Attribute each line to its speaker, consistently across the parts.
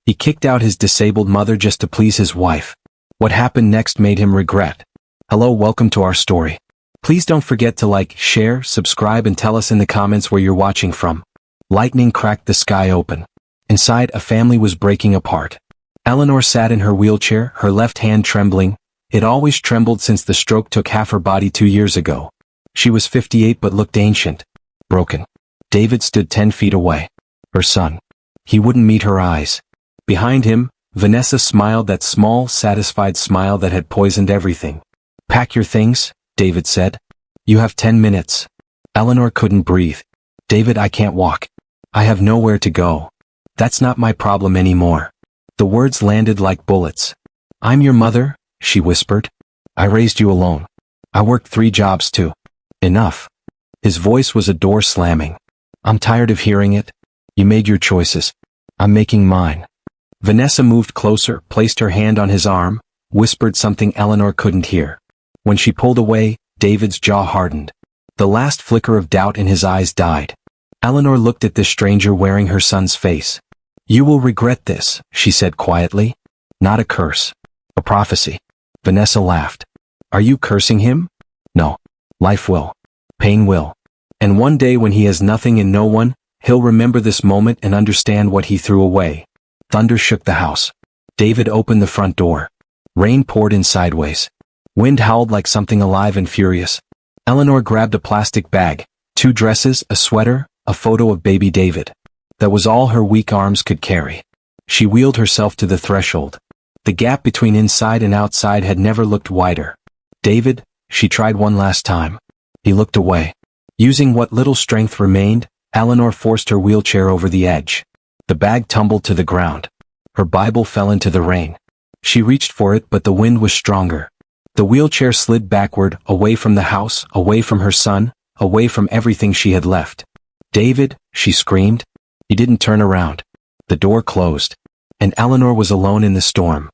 Speaker 1: He kicked out his disabled mother just to please his wife. What happened next made him regret. Hello, welcome to our story. Please don't forget to like, share, subscribe and tell us in the comments where you're watching from. Lightning cracked the sky open. Inside, a family was breaking apart. Eleanor sat in her wheelchair, her left hand trembling. It always trembled since the stroke took half her body 2 years ago. She was 58 but looked ancient. Broken. David stood 10 feet away. Her son. He wouldn't meet her eyes. Behind him, Vanessa smiled, that small, satisfied smile that had poisoned everything. Pack your things, David said. You have 10 minutes. Eleanor couldn't breathe. David, I can't walk. I have nowhere to go. That's not my problem anymore. The words landed like bullets. I'm your mother, she whispered. I raised you alone. I worked 3 jobs too. Enough. His voice was a door slamming. I'm tired of hearing it. You made your choices. I'm making mine. Vanessa moved closer, placed her hand on his arm, whispered something Eleanor couldn't hear. When she pulled away, David's jaw hardened. The last flicker of doubt in his eyes died. Eleanor looked at the stranger wearing her son's face. You will regret this, she said quietly. Not a curse. A prophecy. Vanessa laughed. Are you cursing him? No. Life will. Pain will. And one day when he has nothing and no one, he'll remember this moment and understand what he threw away. Thunder shook the house. David opened the front door. Rain poured in sideways. Wind howled like something alive and furious. Eleanor grabbed a plastic bag, 2 dresses, a sweater, a photo of baby David. That was all her weak arms could carry. She wheeled herself to the threshold. The gap between inside and outside had never looked wider. David, she tried one last time. He looked away. Using what little strength remained, Eleanor forced her wheelchair over the edge. The bag tumbled to the ground. Her Bible fell into the rain. She reached for it, but the wind was stronger. The wheelchair slid backward, away from the house, away from her son, away from everything she had left. David, she screamed. He didn't turn around. The door closed. And Eleanor was alone in the storm.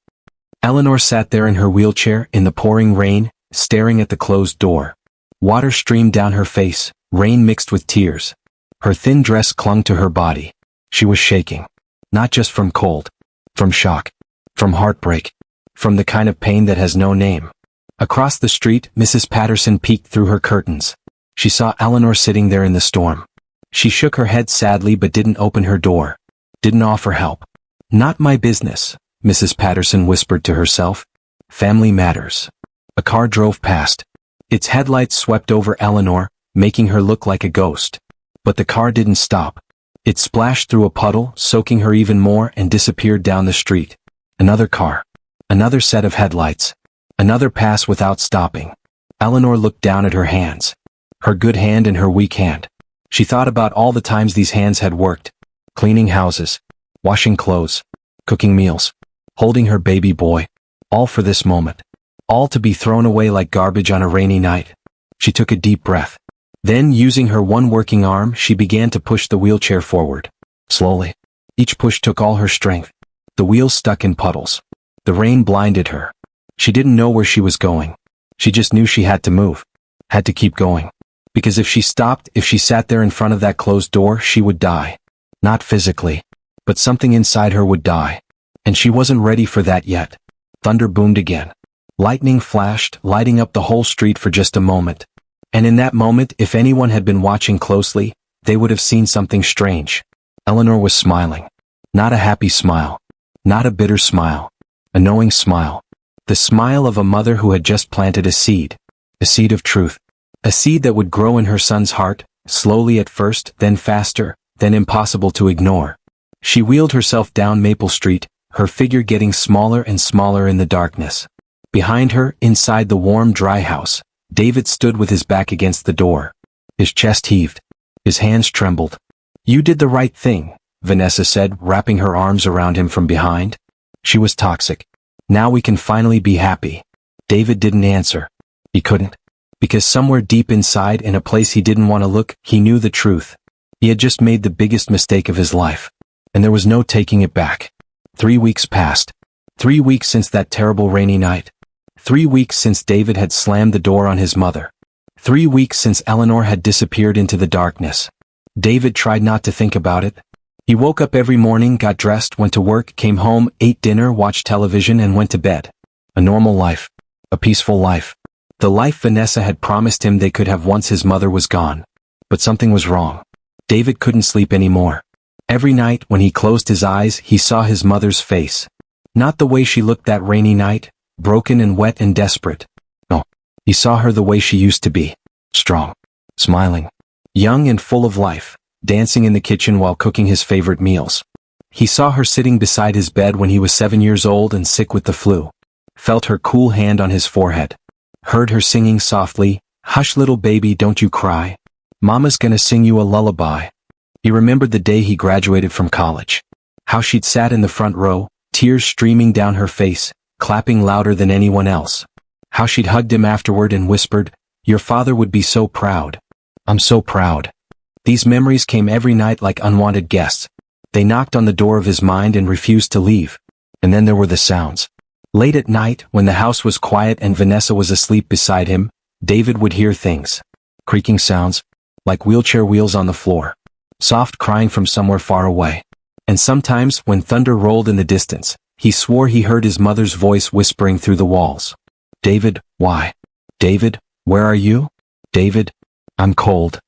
Speaker 1: Eleanor sat there in her wheelchair, in the pouring rain, staring at the closed door. Water streamed down her face, rain mixed with tears. Her thin dress clung to her body. She was shaking. Not just from cold. From shock. From heartbreak. From the kind of pain that has no name. Across the street, Mrs. Patterson peeked through her curtains. She saw Eleanor sitting there in the storm. She shook her head sadly but didn't open her door. Didn't offer help. Not my business, Mrs. Patterson whispered to herself. Family matters. A car drove past. Its headlights swept over Eleanor, making her look like a ghost. But the car didn't stop. It splashed through a puddle, soaking her even more, and disappeared down the street. Another car. Another set of headlights. Another pass without stopping. Eleanor looked down at her hands. Her good hand and her weak hand. She thought about all the times these hands had worked. Cleaning houses. Washing clothes. Cooking meals. Holding her baby boy. All for this moment. All to be thrown away like garbage on a rainy night. She took a deep breath. Then, using her one working arm, she began to push the wheelchair forward. Slowly. Each push took all her strength. The wheels stuck in puddles. The rain blinded her. She didn't know where she was going. She just knew she had to move. Had to keep going. Because if she stopped, if she sat there in front of that closed door, she would die. Not physically. But something inside her would die. And she wasn't ready for that yet. Thunder boomed again. Lightning flashed, lighting up the whole street for just a moment. And in that moment, if anyone had been watching closely, they would have seen something strange. Eleanor was smiling. Not a happy smile. Not a bitter smile. A knowing smile. The smile of a mother who had just planted a seed. A seed of truth. A seed that would grow in her son's heart, slowly at first, then faster, then impossible to ignore. She wheeled herself down Maple Street, her figure getting smaller and smaller in the darkness. Behind her, inside the warm, dry house, David stood with his back against the door. His chest heaved. His hands trembled. You did the right thing, Vanessa said, wrapping her arms around him from behind. She was toxic. Now we can finally be happy. David didn't answer. He couldn't. Because somewhere deep inside, in a place he didn't want to look, he knew the truth. He had just made the biggest mistake of his life. And there was no taking it back. 3 weeks passed. 3 weeks since that terrible rainy night. 3 weeks since David had slammed the door on his mother. 3 weeks since Eleanor had disappeared into the darkness. David tried not to think about it. He woke up every morning, got dressed, went to work, came home, ate dinner, watched television, and went to bed. A normal life. A peaceful life. The life Vanessa had promised him they could have once his mother was gone. But something was wrong. David couldn't sleep anymore. Every night, when he closed his eyes, he saw his mother's face. Not the way she looked that rainy night, broken and wet and desperate. No, he saw her the way she used to be. Strong. Smiling. Young and full of life, dancing in the kitchen while cooking his favorite meals. He saw her sitting beside his bed when he was 7 years old and sick with the flu. Felt her cool hand on his forehead. Heard her singing softly, "Hush little baby, don't you cry. Mama's gonna sing you a lullaby." He remembered the day he graduated from college. How she'd sat in the front row, tears streaming down her face, clapping louder than anyone else. How she'd hugged him afterward and whispered, "Your father would be so proud. I'm so proud." These memories came every night like unwanted guests. They knocked on the door of his mind and refused to leave. And then there were the sounds. Late at night, when the house was quiet and Vanessa was asleep beside him, David would hear things. Creaking sounds, like wheelchair wheels on the floor. Soft crying from somewhere far away. And sometimes, when thunder rolled in the distance, he swore he heard his mother's voice whispering through the walls. "David, why? David, where are you? David, I'm cold."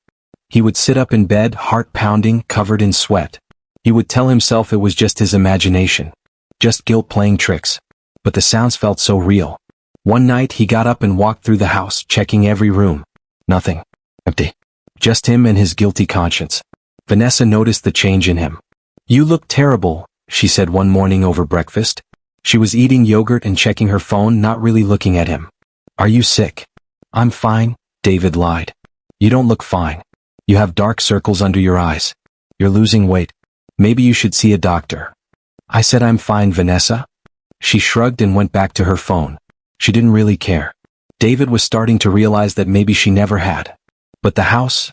Speaker 1: He would sit up in bed, heart pounding, covered in sweat. He would tell himself it was just his imagination. Just guilt playing tricks. But the sounds felt so real. One night he got up and walked through the house, checking every room. Nothing. Empty. Just him and his guilty conscience. Vanessa noticed the change in him. "You look terrible," she said one morning over breakfast. She was eating yogurt and checking her phone, not really looking at him. "Are you sick?" "I'm fine," David lied. "You don't look fine. You have dark circles under your eyes. You're losing weight. Maybe you should see a doctor." "I said I'm fine, Vanessa." She shrugged and went back to her phone. She didn't really care. David was starting to realize that maybe she never had. But the house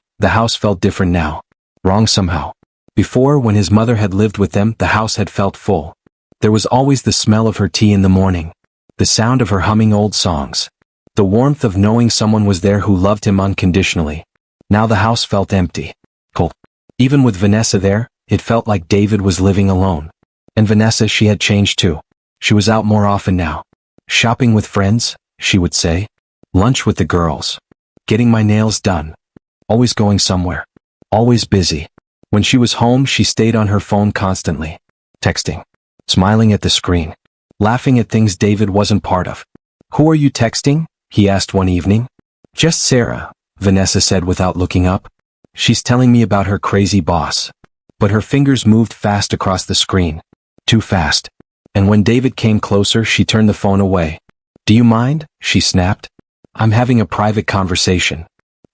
Speaker 1: felt different now. Wrong somehow. Before, when his mother had lived with them, the house had felt full. There was always the smell of her tea in the morning. The sound of her humming old songs. The warmth of knowing someone was there who loved him unconditionally. Now the house felt empty. Cold. Even with Vanessa there, it felt like David was living alone. And Vanessa, she had changed too. She was out more often now. "Shopping with friends," she would say. "Lunch with the girls. Getting my nails done. Always going somewhere. Always busy." When she was home, she stayed on her phone constantly. Texting. Smiling at the screen. Laughing at things David wasn't part of. "Who are you texting?" he asked one evening. "Just Sarah," Vanessa said without looking up. "She's telling me about her crazy boss." But her fingers moved fast across the screen. Too fast. And when David came closer, she turned the phone away. "Do you mind?" she snapped. "I'm having a private conversation."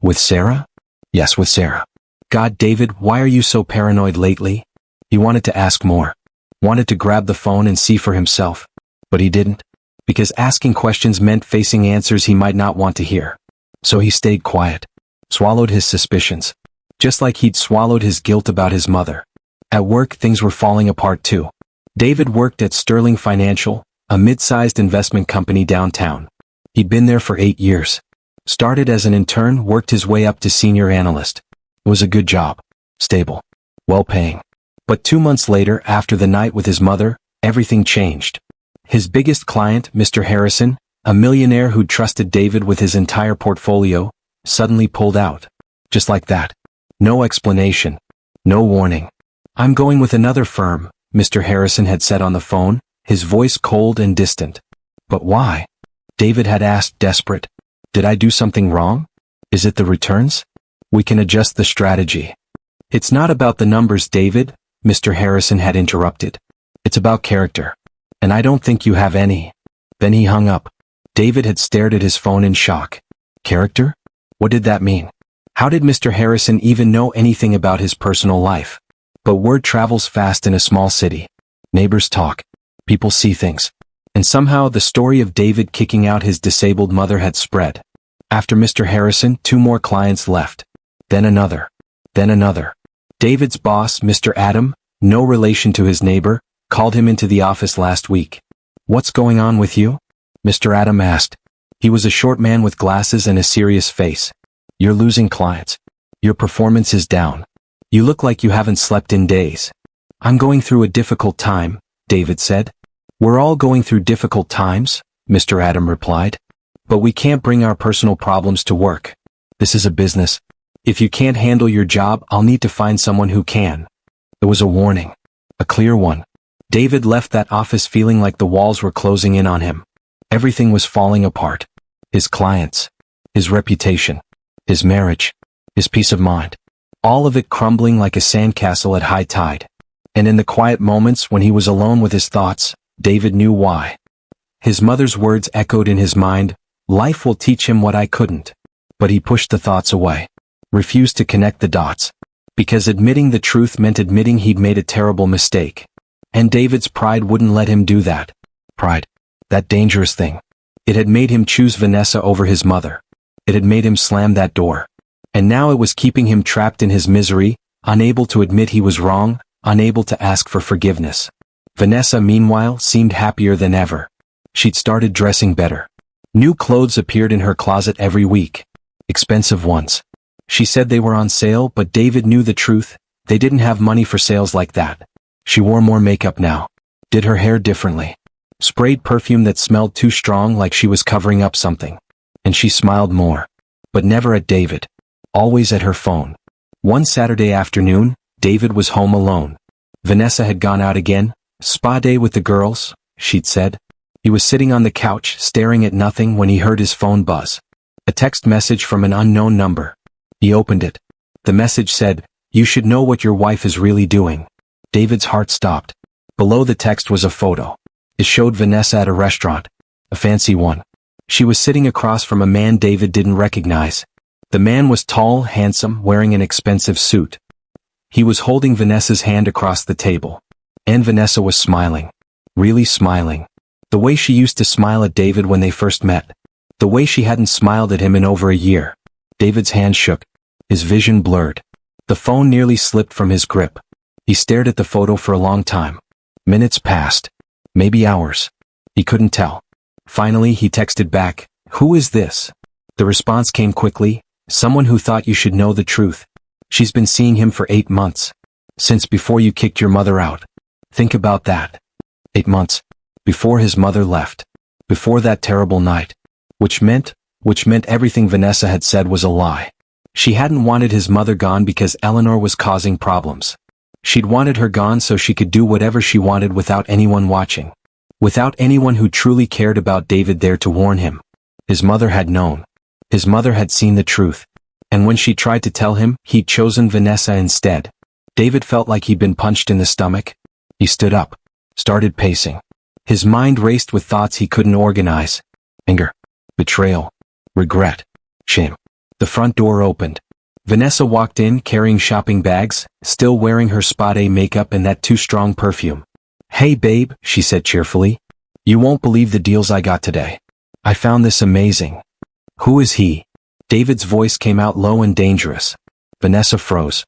Speaker 1: "With Sarah?" "Yes, with Sarah." "God, David, why are you so paranoid lately?" He wanted to ask more. Wanted to grab the phone and see for himself. But he didn't. Because asking questions meant facing answers he might not want to hear. So he stayed quiet. Swallowed his suspicions. Just like he'd swallowed his guilt about his mother. At work, things were falling apart too. David worked at Sterling Financial, a mid-sized investment company downtown. He'd been there for 8 years. Started as an intern, worked his way up to senior analyst. It was a good job. Stable. Well-paying. But 2 months later, after the night with his mother, everything changed. His biggest client, Mr. Harrison, a millionaire who'd trusted David with his entire portfolio, suddenly pulled out. Just like that. No explanation. No warning. "I'm going with another firm," Mr. Harrison had said on the phone, his voice cold and distant. "But why?" David had asked, desperate. "Did I do something wrong? Is it the returns? We can adjust the strategy." "It's not about the numbers, David," Mr. Harrison had interrupted. "It's about character. And I don't think you have any." Then he hung up. David had stared at his phone in shock. Character? What did that mean? How did Mr. Harrison even know anything about his personal life? But word travels fast in a small city. Neighbors talk. People see things. And somehow the story of David kicking out his disabled mother had spread. After Mr. Harrison, 2 more clients left. Then another. Then another. David's boss, Mr. Adam, no relation to his neighbor, called him into the office last week. "What's going on with you?" Mr. Adam asked. He was a short man with glasses and a serious face. "You're losing clients. Your performance is down. You look like you haven't slept in days." I'm going through a difficult time, David said. We're all going through difficult times, Mr. Adam replied. But we can't bring our personal problems to work. This is a business. If you can't handle your job, I'll need to find someone who can. It was a warning. A clear one. David left that office feeling like the walls were closing in on him. Everything was falling apart. His clients, his reputation, his marriage, his peace of mind. All of it crumbling like a sandcastle at high tide. And in the quiet moments when he was alone with his thoughts, David knew why. His mother's words echoed in his mind, "Life will teach him what I couldn't." But he pushed the thoughts away. Refused to connect the dots. Because admitting the truth meant admitting he'd made a terrible mistake. And David's pride wouldn't let him do that. Pride. That dangerous thing. It had made him choose Vanessa over his mother. It had made him slam that door. And now it was keeping him trapped in his misery, unable to admit he was wrong, unable to ask for forgiveness. Vanessa, meanwhile, seemed happier than ever. She'd started dressing better. New clothes appeared in her closet every week. Expensive ones. She said they were on sale, but David knew the truth. They didn't have money for sales like that. She wore more makeup now. Did her hair differently. Sprayed perfume that smelled too strong, like she was covering up something. And she smiled more. But never at David. Always at her phone. One Saturday afternoon, David was home alone. Vanessa had gone out again. Spa day with the girls, she'd said. He was sitting on the couch, staring at nothing, when he heard his phone buzz. A text message from an unknown number. He opened it. The message said, "You should know what your wife is really doing." David's heart stopped. Below the text was a photo. It showed Vanessa at a restaurant. A fancy one. She was sitting across from a man David didn't recognize. The man was tall, handsome, wearing an expensive suit. He was holding Vanessa's hand across the table. And Vanessa was smiling. Really smiling. The way she used to smile at David when they first met. The way she hadn't smiled at him in over a year. David's hand shook. His vision blurred. The phone nearly slipped from his grip. He stared at the photo for a long time. Minutes passed. Maybe hours. He couldn't tell. Finally, he texted back, "Who is this?" The response came quickly, "Someone who thought you should know the truth. She's been seeing him for 8 months. Since before you kicked your mother out. Think about that. 8 months. Before his mother left. Before that terrible night. Which meant everything Vanessa had said was a lie. She hadn't wanted his mother gone because Eleanor was causing problems. She'd wanted her gone so she could do whatever she wanted without anyone watching. Without anyone who truly cared about David there to warn him. His mother had known. His mother had seen the truth. And when she tried to tell him, he'd chosen Vanessa instead. David felt like he'd been punched in the stomach. He stood up. Started pacing. His mind raced with thoughts he couldn't organize. Anger. Betrayal. Regret. Shame. The front door opened. Vanessa walked in carrying shopping bags, still wearing her spa day makeup and that too strong perfume. "Hey babe," she said cheerfully. "You won't believe the deals I got today. I found this amazing." "Who is he?" David's voice came out low and dangerous. Vanessa froze.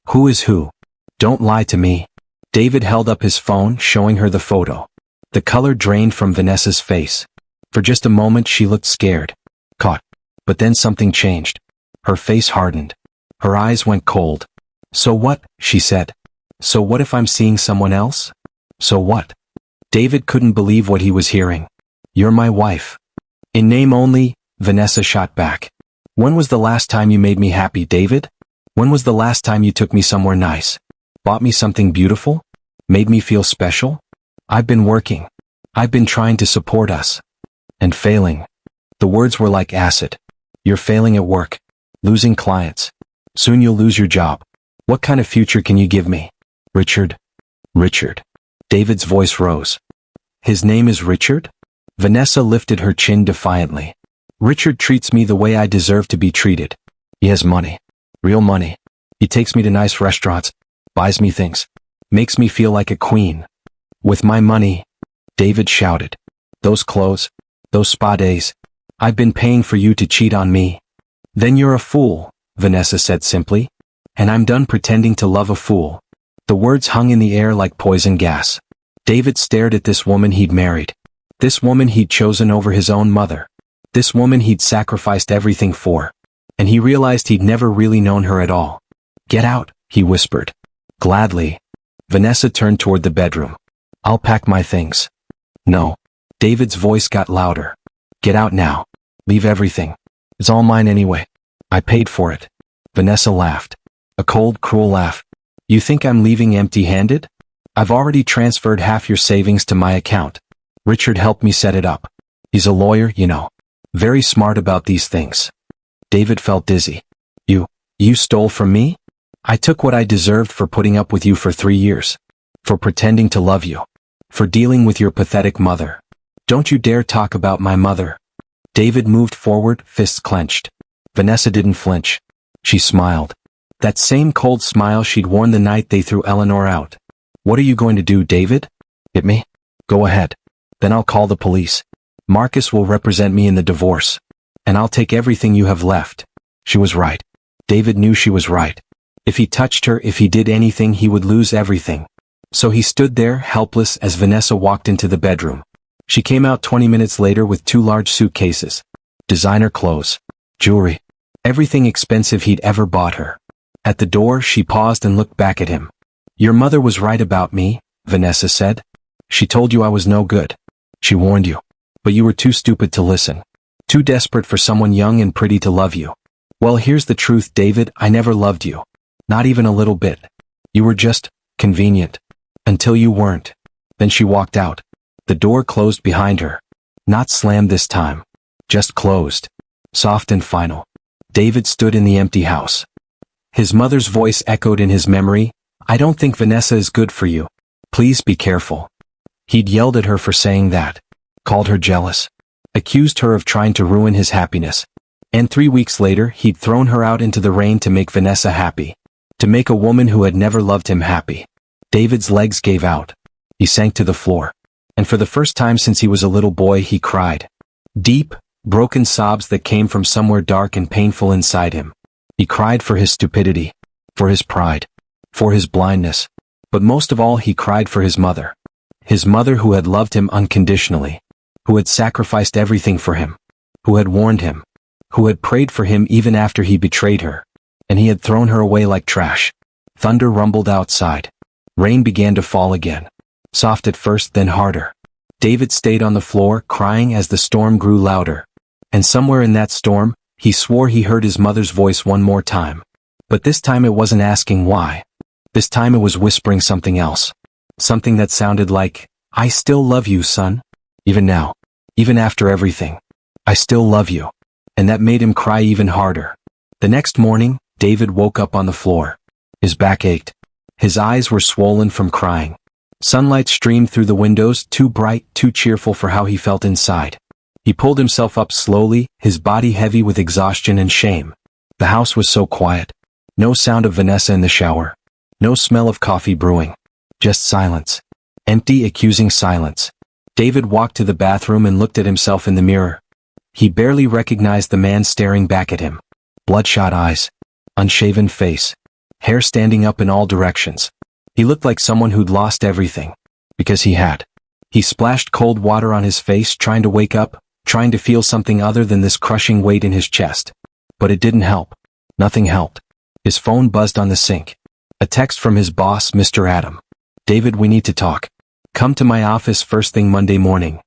Speaker 1: "Who is who? Don't lie to me." David held up his phone, showing her the photo. The color drained from Vanessa's face. For just a moment she looked scared. Caught. But then something changed. Her face hardened. Her eyes went cold. "So what?" she said. "So what if I'm seeing someone else? So what?" David couldn't believe what he was hearing. "You're my wife." "In name only," Vanessa shot back. "When was the last time you made me happy, David? When was the last time you took me somewhere nice? Bought me something beautiful? Made me feel special? I've been working. I've been trying to support us. And failing." The words were like acid. "You're failing at work. Losing clients. Soon you'll lose your job. What kind of future can you give me? Richard?" "Richard." David's voice rose. "His name is Richard?" Vanessa lifted her chin defiantly. "Richard treats me the way I deserve to be treated. He has money. Real money. He takes me to nice restaurants, buys me things, makes me feel like a queen. With my money," David shouted. "Those clothes, those spa days. I've been paying for you to cheat on me." "Then you're a fool," Vanessa said simply. "And I'm done pretending to love a fool." The words hung in the air like poison gas. David stared at this woman he'd married. This woman he'd chosen over his own mother. This woman he'd sacrificed everything for. And he realized he'd never really known her at all. "Get out," he whispered. "Gladly." Vanessa turned toward the bedroom. I'll pack my things. No. David's voice got louder. Get out now. Leave everything. It's all mine anyway. I paid for it. Vanessa laughed. A cold, cruel laugh. You think I'm leaving empty-handed? I've already transferred half your savings to my account. Richard helped me set it up. He's a lawyer, you know. Very smart about these things. David felt dizzy. You stole from me? I took what I deserved for putting up with you for 3 years. For pretending to love you. For dealing with your pathetic mother. Don't you dare talk about my mother. David moved forward, fists clenched. Vanessa didn't flinch. She smiled. That same cold smile she'd worn the night they threw Eleanor out. What are you going to do, David? Hit me? Go ahead. Then I'll call the police. Marcus will represent me in the divorce. And I'll take everything you have left. She was right. David knew she was right. If he touched her, if he did anything, he would lose everything. So he stood there, helpless, as Vanessa walked into the bedroom. She came out 20 minutes later with 2 large suitcases. Designer clothes. Jewelry. Everything expensive he'd ever bought her. At the door, she paused and looked back at him. Your mother was right about me, Vanessa said. She told you I was no good. She warned you. But you were too stupid to listen. Too desperate for someone young and pretty to love you. Well, here's the truth, David, I never loved you. Not even a little bit. You were just convenient. Until you weren't. Then she walked out. The door closed behind her. Not slammed this time. Just closed. Soft and final. David stood in the empty house. His mother's voice echoed in his memory. I don't think Vanessa is good for you. Please be careful. He'd yelled at her for saying that. Called her jealous. Accused her of trying to ruin his happiness. And 3 weeks later, he'd thrown her out into the rain to make Vanessa happy. To make a woman who had never loved him happy. David's legs gave out. He sank to the floor. And for the first time since he was a little boy, he cried. Deep, broken sobs that came from somewhere dark and painful inside him. He cried for his stupidity. For his pride. For his blindness. But most of all, he cried for his mother. His mother who had loved him unconditionally. Who had sacrificed everything for him. Who had warned him. Who had prayed for him even after he betrayed her. And he had thrown her away like trash. Thunder rumbled outside. Rain began to fall again. Soft at first, then harder. David stayed on the floor, crying as the storm grew louder. And somewhere in that storm, he swore he heard his mother's voice one more time. But this time it wasn't asking why. This time it was whispering something else. Something that sounded like, I still love you, son. Even now. Even after everything. I still love you. And that made him cry even harder. The next morning, David woke up on the floor. His back ached. His eyes were swollen from crying. Sunlight streamed through the windows, too bright, too cheerful for how he felt inside. He pulled himself up slowly, his body heavy with exhaustion and shame. The house was so quiet. No sound of Vanessa in the shower. No smell of coffee brewing. Just silence. Empty, accusing silence. David walked to the bathroom and looked at himself in the mirror. He barely recognized the man staring back at him. Bloodshot eyes. Unshaven face. Hair standing up in all directions. He looked like someone who'd lost everything. Because he had. He splashed cold water on his face, trying to wake up, trying to feel something other than this crushing weight in his chest. But it didn't help. Nothing helped. His phone buzzed on the sink. A text from his boss, Mr. Adam. David, we need to talk. Come to my office first thing Monday morning.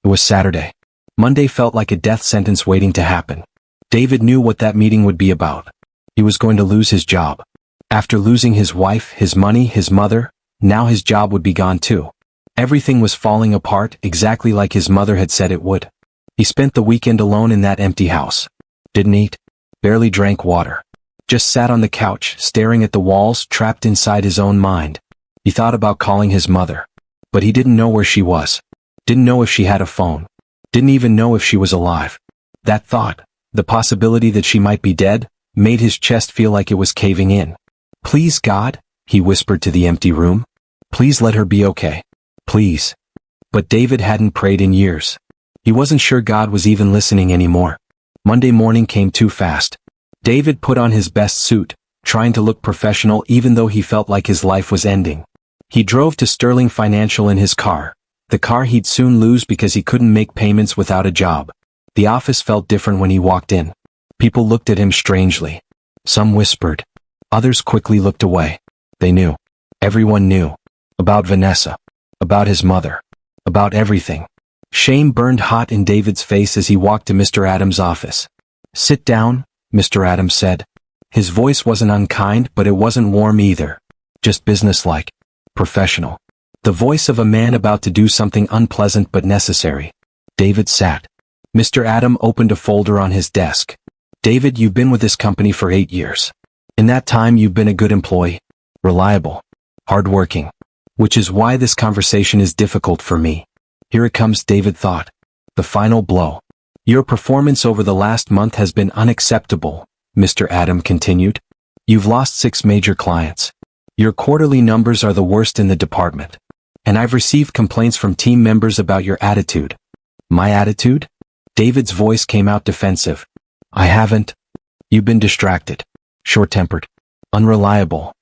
Speaker 1: It was Saturday. Monday felt like a death sentence waiting to happen. David knew what that meeting would be about. He was going to lose his job. After losing his wife, his money, his mother, now his job would be gone too. Everything was falling apart exactly like his mother had said it would. He spent the weekend alone in that empty house. Didn't eat. Barely drank water. Just sat on the couch, staring at the walls, trapped inside his own mind. He thought about calling his mother. But he didn't know where she was. Didn't know if she had a phone. Didn't even know if she was alive. That thought, the possibility that she might be dead, made his chest feel like it was caving in. Please, God, he whispered to the empty room. Please let her be okay. Please. But David hadn't prayed in years. He wasn't sure God was even listening anymore. Monday morning came too fast. David put on his best suit, trying to look professional even though he felt like his life was ending. He drove to Sterling Financial in his car. The car he'd soon lose because he couldn't make payments without a job. The office felt different when he walked in. People looked at him strangely. Some whispered. Others quickly looked away. They knew. Everyone knew. About Vanessa. About his mother. About everything. Shame burned hot in David's face as he walked to Mr. Adams' office. "Sit down," Mr. Adams said. His voice wasn't unkind, but it wasn't warm either. Just businesslike. Professional. The voice of a man about to do something unpleasant but necessary. David sat. Mr. Adam opened a folder on his desk. "David, you've been with this company for 8 years. In that time you've been a good employee. Reliable. Hardworking. Which is why this conversation is difficult for me. Here it comes," David thought. The final blow. "Your performance over the last month has been unacceptable," Mr. Adam continued. "You've lost 6 major clients. Your quarterly numbers are the worst in the department. And I've received complaints from team members about your attitude." "My attitude?" David's voice came out defensive. "I haven't." "You've been distracted. Short-tempered. Unreliable."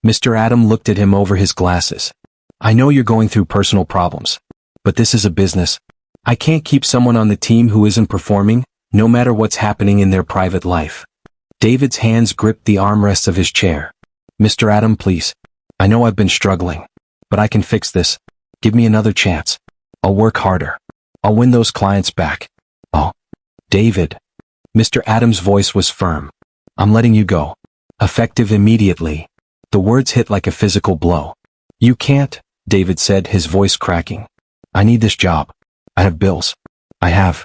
Speaker 1: Mr. Adam looked at him over his glasses. "I know you're going through personal problems. But this is a business. I can't keep someone on the team who isn't performing, no matter what's happening in their private life." David's hands gripped the armrests of his chair. "Mr. Adam, please. I know I've been struggling. But I can fix this. Give me another chance. I'll work harder. I'll win those clients back. David." Mr. Adams' voice was firm. "I'm letting you go. Effective immediately." The words hit like a physical blow. "You can't," David said, his voice cracking. "I need this job. I have bills. I have.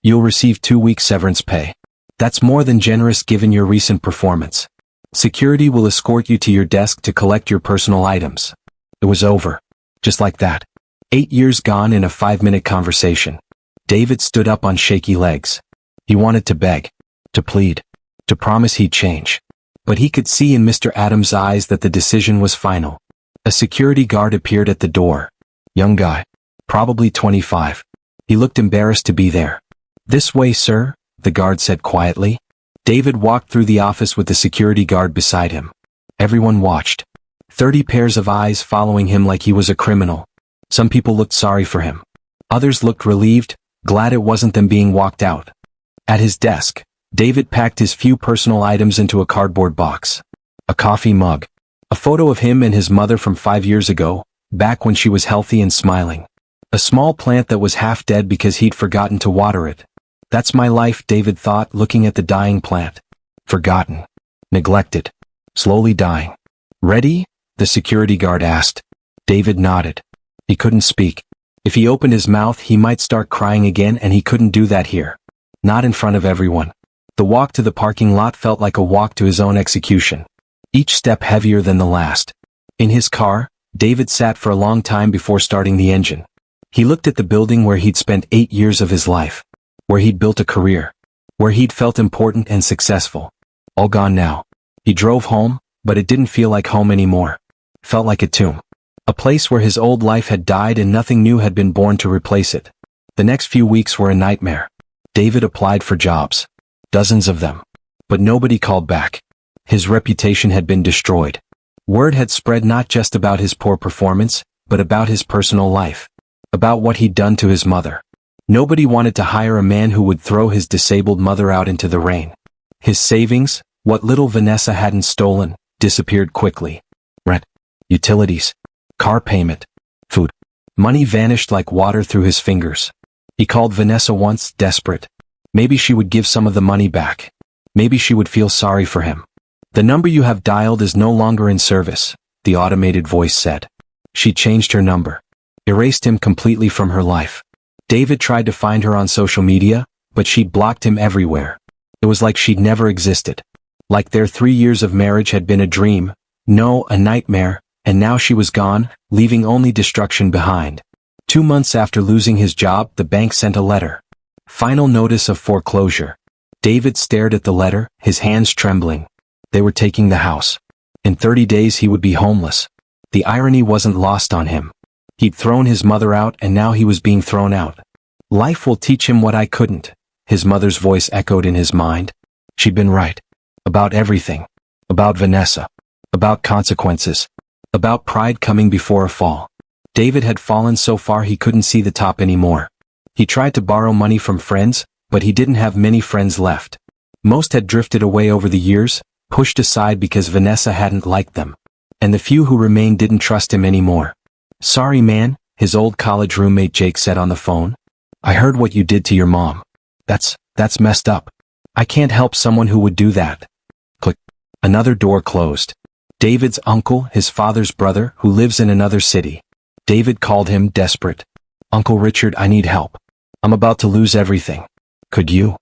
Speaker 1: You'll receive 2 weeks severance pay. That's more than generous given your recent performance. Security will escort you to your desk to collect your personal items." It was over. Just like that. 8 years gone in a 5-minute conversation. David stood up on shaky legs. He wanted to beg. To plead. To promise he'd change. But he could see in Mr. Adams' eyes that the decision was final. A security guard appeared at the door. Young guy. Probably 25. He looked embarrassed to be there. "This way, sir," the guard said quietly. David walked through the office with the security guard beside him. Everyone watched. 30 pairs of eyes following him like he was a criminal. Some people looked sorry for him. Others looked relieved, glad it wasn't them being walked out. At his desk, David packed his few personal items into a cardboard box. A coffee mug. A photo of him and his mother from 5 years ago, back when she was healthy and smiling. A small plant that was half dead because he'd forgotten to water it. That's my life, David thought, looking at the dying plant. Forgotten. Neglected. Slowly dying. "Ready?" the security guard asked. David nodded. He couldn't speak. If he opened his mouth, he might start crying again, and he couldn't do that here. Not in front of everyone. The walk to the parking lot felt like a walk to his own execution. Each step heavier than the last. In his car, David sat for a long time before starting the engine. He looked at the building where he'd spent 8 years of his life. Where he'd built a career. Where he'd felt important and successful. All gone now. He drove home, but it didn't feel like home anymore. Felt like a tomb. A place where his old life had died and nothing new had been born to replace it. The next few weeks were a nightmare. David applied for jobs. Dozens of them. But nobody called back. His reputation had been destroyed. Word had spread not just about his poor performance, but about his personal life. About what he'd done to his mother. Nobody wanted to hire a man who would throw his disabled mother out into the rain. His savings, what little Vanessa hadn't stolen, disappeared quickly. Rent. Utilities. Car payment. Food. Money vanished like water through his fingers. He called Vanessa once, desperate. Maybe she would give some of the money back. Maybe she would feel sorry for him. "The number you have dialed is no longer in service," the automated voice said. She changed her number. Erased him completely from her life. David tried to find her on social media, but she'd blocked him everywhere. It was like she'd never existed. Like their 3 years of marriage had been a dream, no, a nightmare, and now she was gone, leaving only destruction behind. 2 months after losing his job, the bank sent a letter. Final notice of foreclosure. David stared at the letter, his hands trembling. They were taking the house. In 30 days he would be homeless. The irony wasn't lost on him. He'd thrown his mother out and now he was being thrown out. "Life will teach him what I couldn't," his mother's voice echoed in his mind. She'd been right. About everything. About Vanessa. About consequences. About pride coming before a fall. David had fallen so far he couldn't see the top anymore. He tried to borrow money from friends, but he didn't have many friends left. Most had drifted away over the years, pushed aside because Vanessa hadn't liked them. And the few who remained didn't trust him anymore. Sorry man, his old college roommate Jake said on the phone. I heard what you did to your mom. That's messed up. I can't help someone who would do that. Click. Another door closed. David's uncle, his father's brother, who lives in another city. David called him, desperate. Uncle Richard, I need help. I'm about to lose everything. Could you?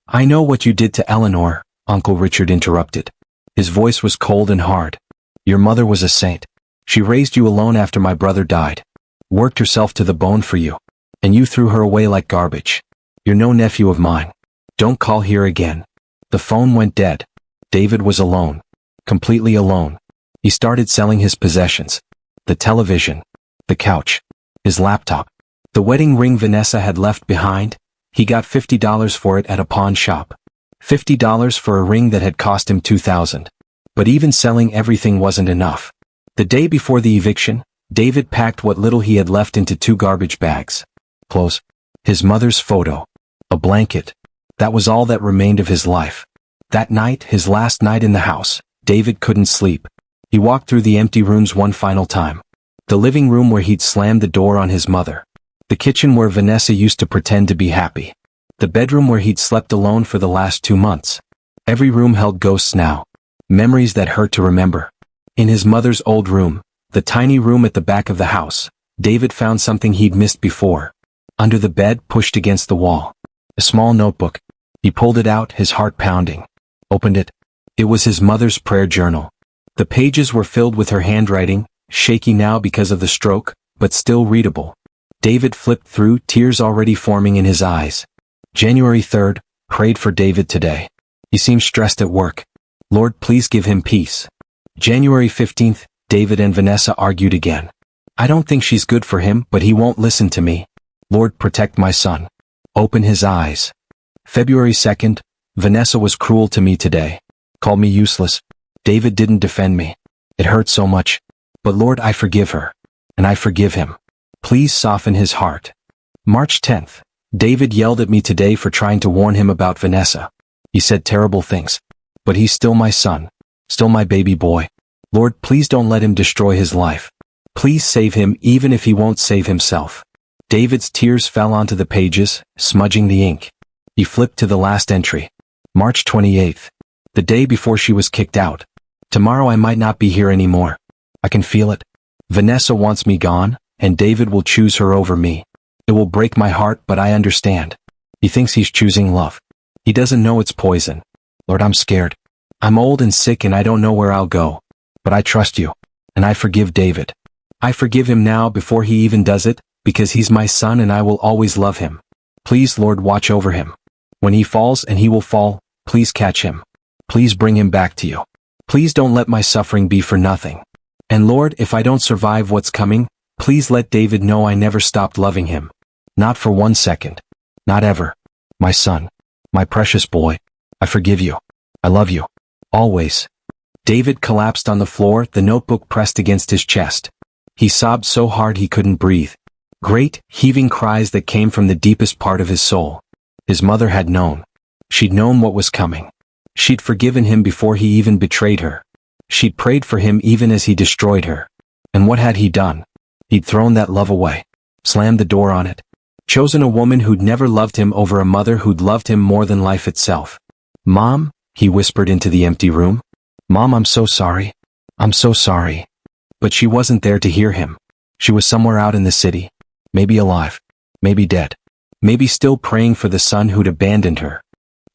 Speaker 1: I know what you did to Eleanor, Uncle Richard interrupted. His voice was cold and hard. Your mother was a saint. She raised you alone after my brother died. Worked herself to the bone for you. And you threw her away like garbage. You're no nephew of mine. Don't call here again. The phone went dead. David was alone. Completely alone. He started selling his possessions. The television. The couch. His laptop. The wedding ring Vanessa had left behind. He got $50 for it at a pawn shop. $50 for a ring that had cost him $2,000. But even selling everything wasn't enough. The day before the eviction, David packed what little he had left into 2 garbage bags. Clothes. His mother's photo. A blanket. That was all that remained of his life. That night, his last night in the house, David couldn't sleep. He walked through the empty rooms one final time. The living room where he'd slammed the door on his mother. The kitchen where Vanessa used to pretend to be happy. The bedroom where he'd slept alone for the last 2 months. Every room held ghosts now. Memories that hurt to remember. In his mother's old room, the tiny room at the back of the house, David found something he'd missed before. Under the bed, pushed against the wall. A small notebook. He pulled it out, his heart pounding. Opened it. It was his mother's prayer journal. The pages were filled with her handwriting, shaky now because of the stroke, but still readable. David flipped through, tears already forming in his eyes. January 3rd, prayed for David today. He seemed stressed at work. Lord, please give him peace. January 15th, David and Vanessa argued again. I don't think she's good for him, but he won't listen to me. Lord, protect my son. Open his eyes. February 2nd, Vanessa was cruel to me today. Called me useless. David didn't defend me. It hurt so much. But Lord, I forgive her. And I forgive him. Please soften his heart. March 10th, David yelled at me today for trying to warn him about Vanessa. He said terrible things. But he's still my son. Still my baby boy. Lord, please don't let him destroy his life. Please save him even if he won't save himself. David's tears fell onto the pages, smudging the ink. He flipped to the last entry. March 28th. The day before she was kicked out. Tomorrow I might not be here anymore. I can feel it. Vanessa wants me gone, and David will choose her over me. It will break my heart, but I understand. He thinks he's choosing love. He doesn't know it's poison. Lord, I'm scared. I'm old and sick and I don't know where I'll go. But I trust you. And I forgive David. I forgive him now before he even does it, because he's my son and I will always love him. Please, Lord, watch over him. When he falls, and he will fall, please catch him. Please bring him back to you. Please don't let my suffering be for nothing. And Lord, if I don't survive what's coming, please let David know I never stopped loving him. Not for 1 second. Not ever. My son. My precious boy. I forgive you. I love you. Always. David collapsed on the floor, the notebook pressed against his chest. He sobbed so hard he couldn't breathe. Great, heaving cries that came from the deepest part of his soul. His mother had known. She'd known what was coming. She'd forgiven him before he even betrayed her. She'd prayed for him even as he destroyed her. And what had he done? He'd thrown that love away. Slammed the door on it. Chosen a woman who'd never loved him over a mother who'd loved him more than life itself. Mom, he whispered into the empty room. Mom, I'm so sorry. I'm so sorry. But she wasn't there to hear him. She was somewhere out in the city. Maybe alive. Maybe dead. Maybe still praying for the son who'd abandoned her.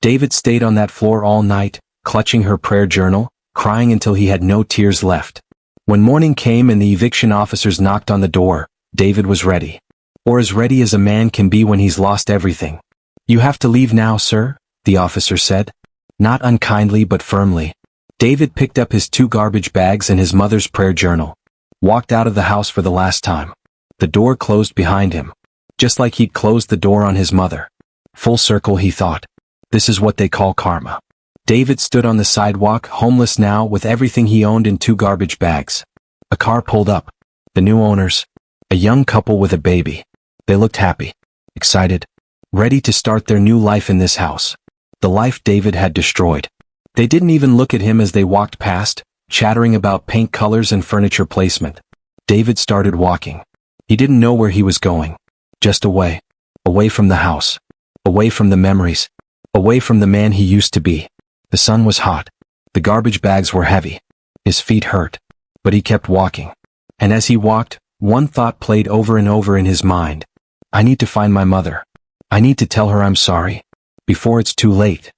Speaker 1: David stayed on that floor all night, clutching her prayer journal, crying until he had no tears left. When morning came and the eviction officers knocked on the door, David was ready. Or as ready as a man can be when he's lost everything. You have to leave now, sir, the officer said. Not unkindly but firmly. David picked up his 2 garbage bags and his mother's prayer journal. Walked out of the house for the last time. The door closed behind him. Just like he'd closed the door on his mother. Full circle, he thought. This is what they call karma. David stood on the sidewalk, homeless now, with everything he owned in 2 garbage bags. A car pulled up. The new owners. A young couple with a baby. They looked happy. Excited. Ready to start their new life in this house. The life David had destroyed. They didn't even look at him as they walked past, chattering about paint colors and furniture placement. David started walking. He didn't know where he was going. Just away. Away from the house. Away from the memories. Away from the man he used to be. The sun was hot. The garbage bags were heavy. His feet hurt. But he kept walking. And as he walked, one thought played over and over in his mind. I need to find my mother. I need to tell her I'm sorry. Before it's too late.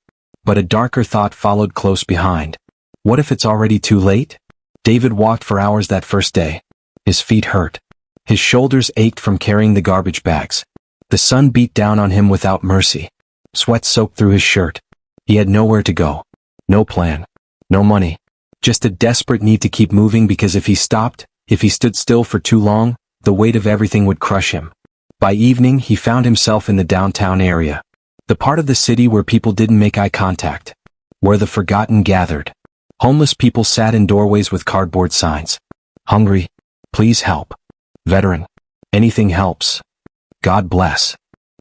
Speaker 1: But a darker thought followed close behind. What if it's already too late? David walked for hours that first day. His feet hurt. His shoulders ached from carrying the garbage bags. The sun beat down on him without mercy. Sweat soaked through his shirt. He had nowhere to go. No plan. No money. Just a desperate need to keep moving because if he stopped, if he stood still for too long, the weight of everything would crush him. By evening, he found himself in the downtown area. The part of the city where people didn't make eye contact. Where the forgotten gathered. Homeless people sat in doorways with cardboard signs. Hungry. Please help. Veteran. Anything helps. God bless.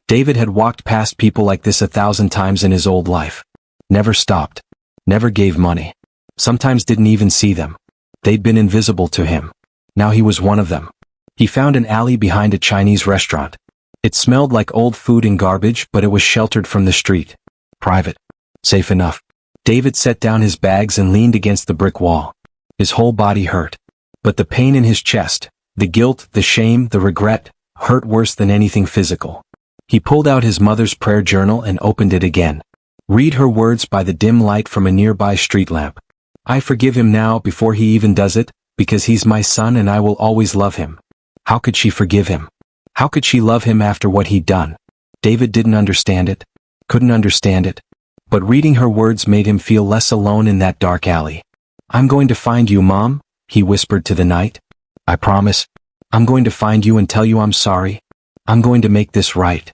Speaker 1: David had walked past people like this 1,000 times in his old life. Never stopped. Never gave money. Sometimes didn't even see them. They'd been invisible to him. Now he was one of them. He found an alley behind a Chinese restaurant. It smelled like old food and garbage, but it was sheltered from the street. Private. Safe enough. David set down his bags and leaned against the brick wall. His whole body hurt. But the pain in his chest, the guilt, the shame, the regret, hurt worse than anything physical. He pulled out his mother's prayer journal and opened it again. Read her words by the dim light from a nearby street lamp. I forgive him now before he even does it, because he's my son and I will always love him. How could she forgive him? How could she love him after what he'd done? David didn't understand it. Couldn't understand it. But reading her words made him feel less alone in that dark alley. I'm going to find you, Mom, he whispered to the night. I promise. I'm going to find you and tell you I'm sorry. I'm going to make this right.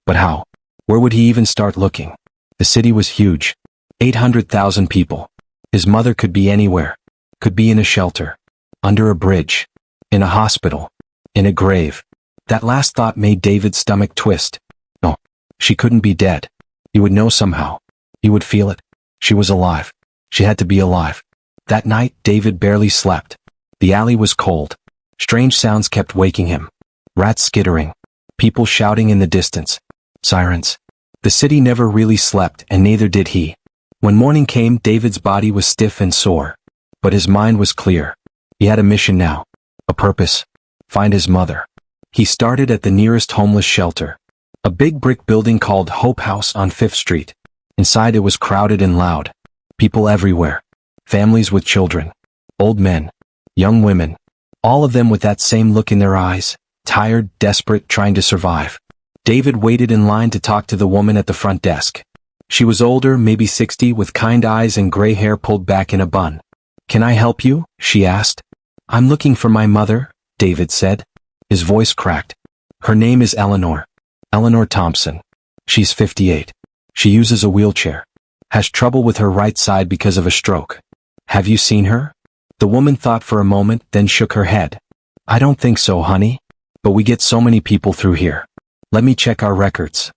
Speaker 1: But how? Where would he even start looking? The city was huge. 800,000 people. His mother could be anywhere. Could be in a shelter. Under a bridge. In a hospital. In a grave. That last thought made David's stomach twist. No. She couldn't be dead. He would know somehow. He would feel it. She was alive. She had to be alive. That night, David barely slept. The alley was cold. Strange sounds kept waking him. Rats skittering. People shouting in the distance. Sirens. The city never really slept, and neither did he. When morning came, David's body was stiff and sore. But his mind was clear. He had a mission now. A purpose. Find his mother. He started at the nearest homeless shelter. A big brick building called Hope House on 5th Street. Inside it was crowded and loud. People everywhere. Families with children. Old men. Young women. All of them with that same look in their eyes. Tired, desperate, trying to survive. David waited in line to talk to the woman at the front desk. She was older, maybe 60, with kind eyes and gray hair pulled back in a bun. Can I help you? She asked. I'm looking for my mother, David said. His voice cracked. Her name is Eleanor. Eleanor Thompson. She's 58. She uses a wheelchair. Has trouble with her right side because of a stroke. Have you seen her? The woman thought for a moment, then shook her head. I don't think so, honey. But we get so many people through here. Let me check our records.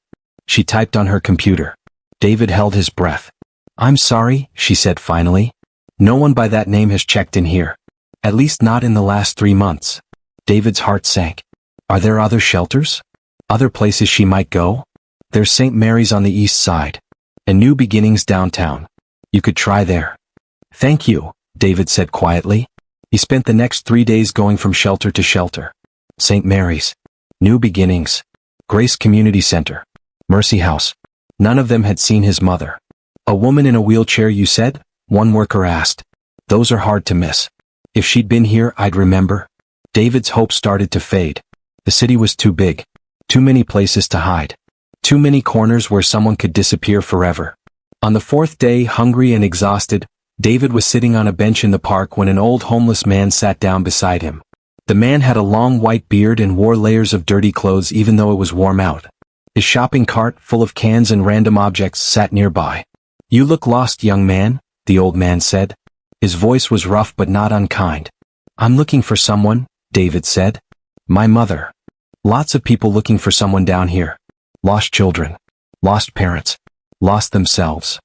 Speaker 1: She typed on her computer. David held his breath. I'm sorry, she said finally. No one by that name has checked in here. At least not in the last 3 months. David's heart sank. Are there other shelters? Other places she might go? There's St. Mary's on the east side. And New Beginnings downtown. You could try there. Thank you, David said quietly. He spent the next 3 days going from shelter to shelter. St. Mary's. New Beginnings. Grace Community Center. Mercy House. None of them had seen his mother. A woman in a wheelchair, you said? One worker asked. Those are hard to miss. If she'd been here, I'd remember. David's hope started to fade. The city was too big. Too many places to hide. Too many corners where someone could disappear forever. On the 4th day, hungry and exhausted, David was sitting on a bench in the park when an old homeless man sat down beside him. The man had a long white beard and wore layers of dirty clothes even though it was warm out. His shopping cart, full of cans and random objects, sat nearby. You look lost, young man, the old man said. His voice was rough but not unkind. I'm looking for someone, David said. My mother. Lots of people looking for someone down here. Lost children. Lost parents. Lost themselves.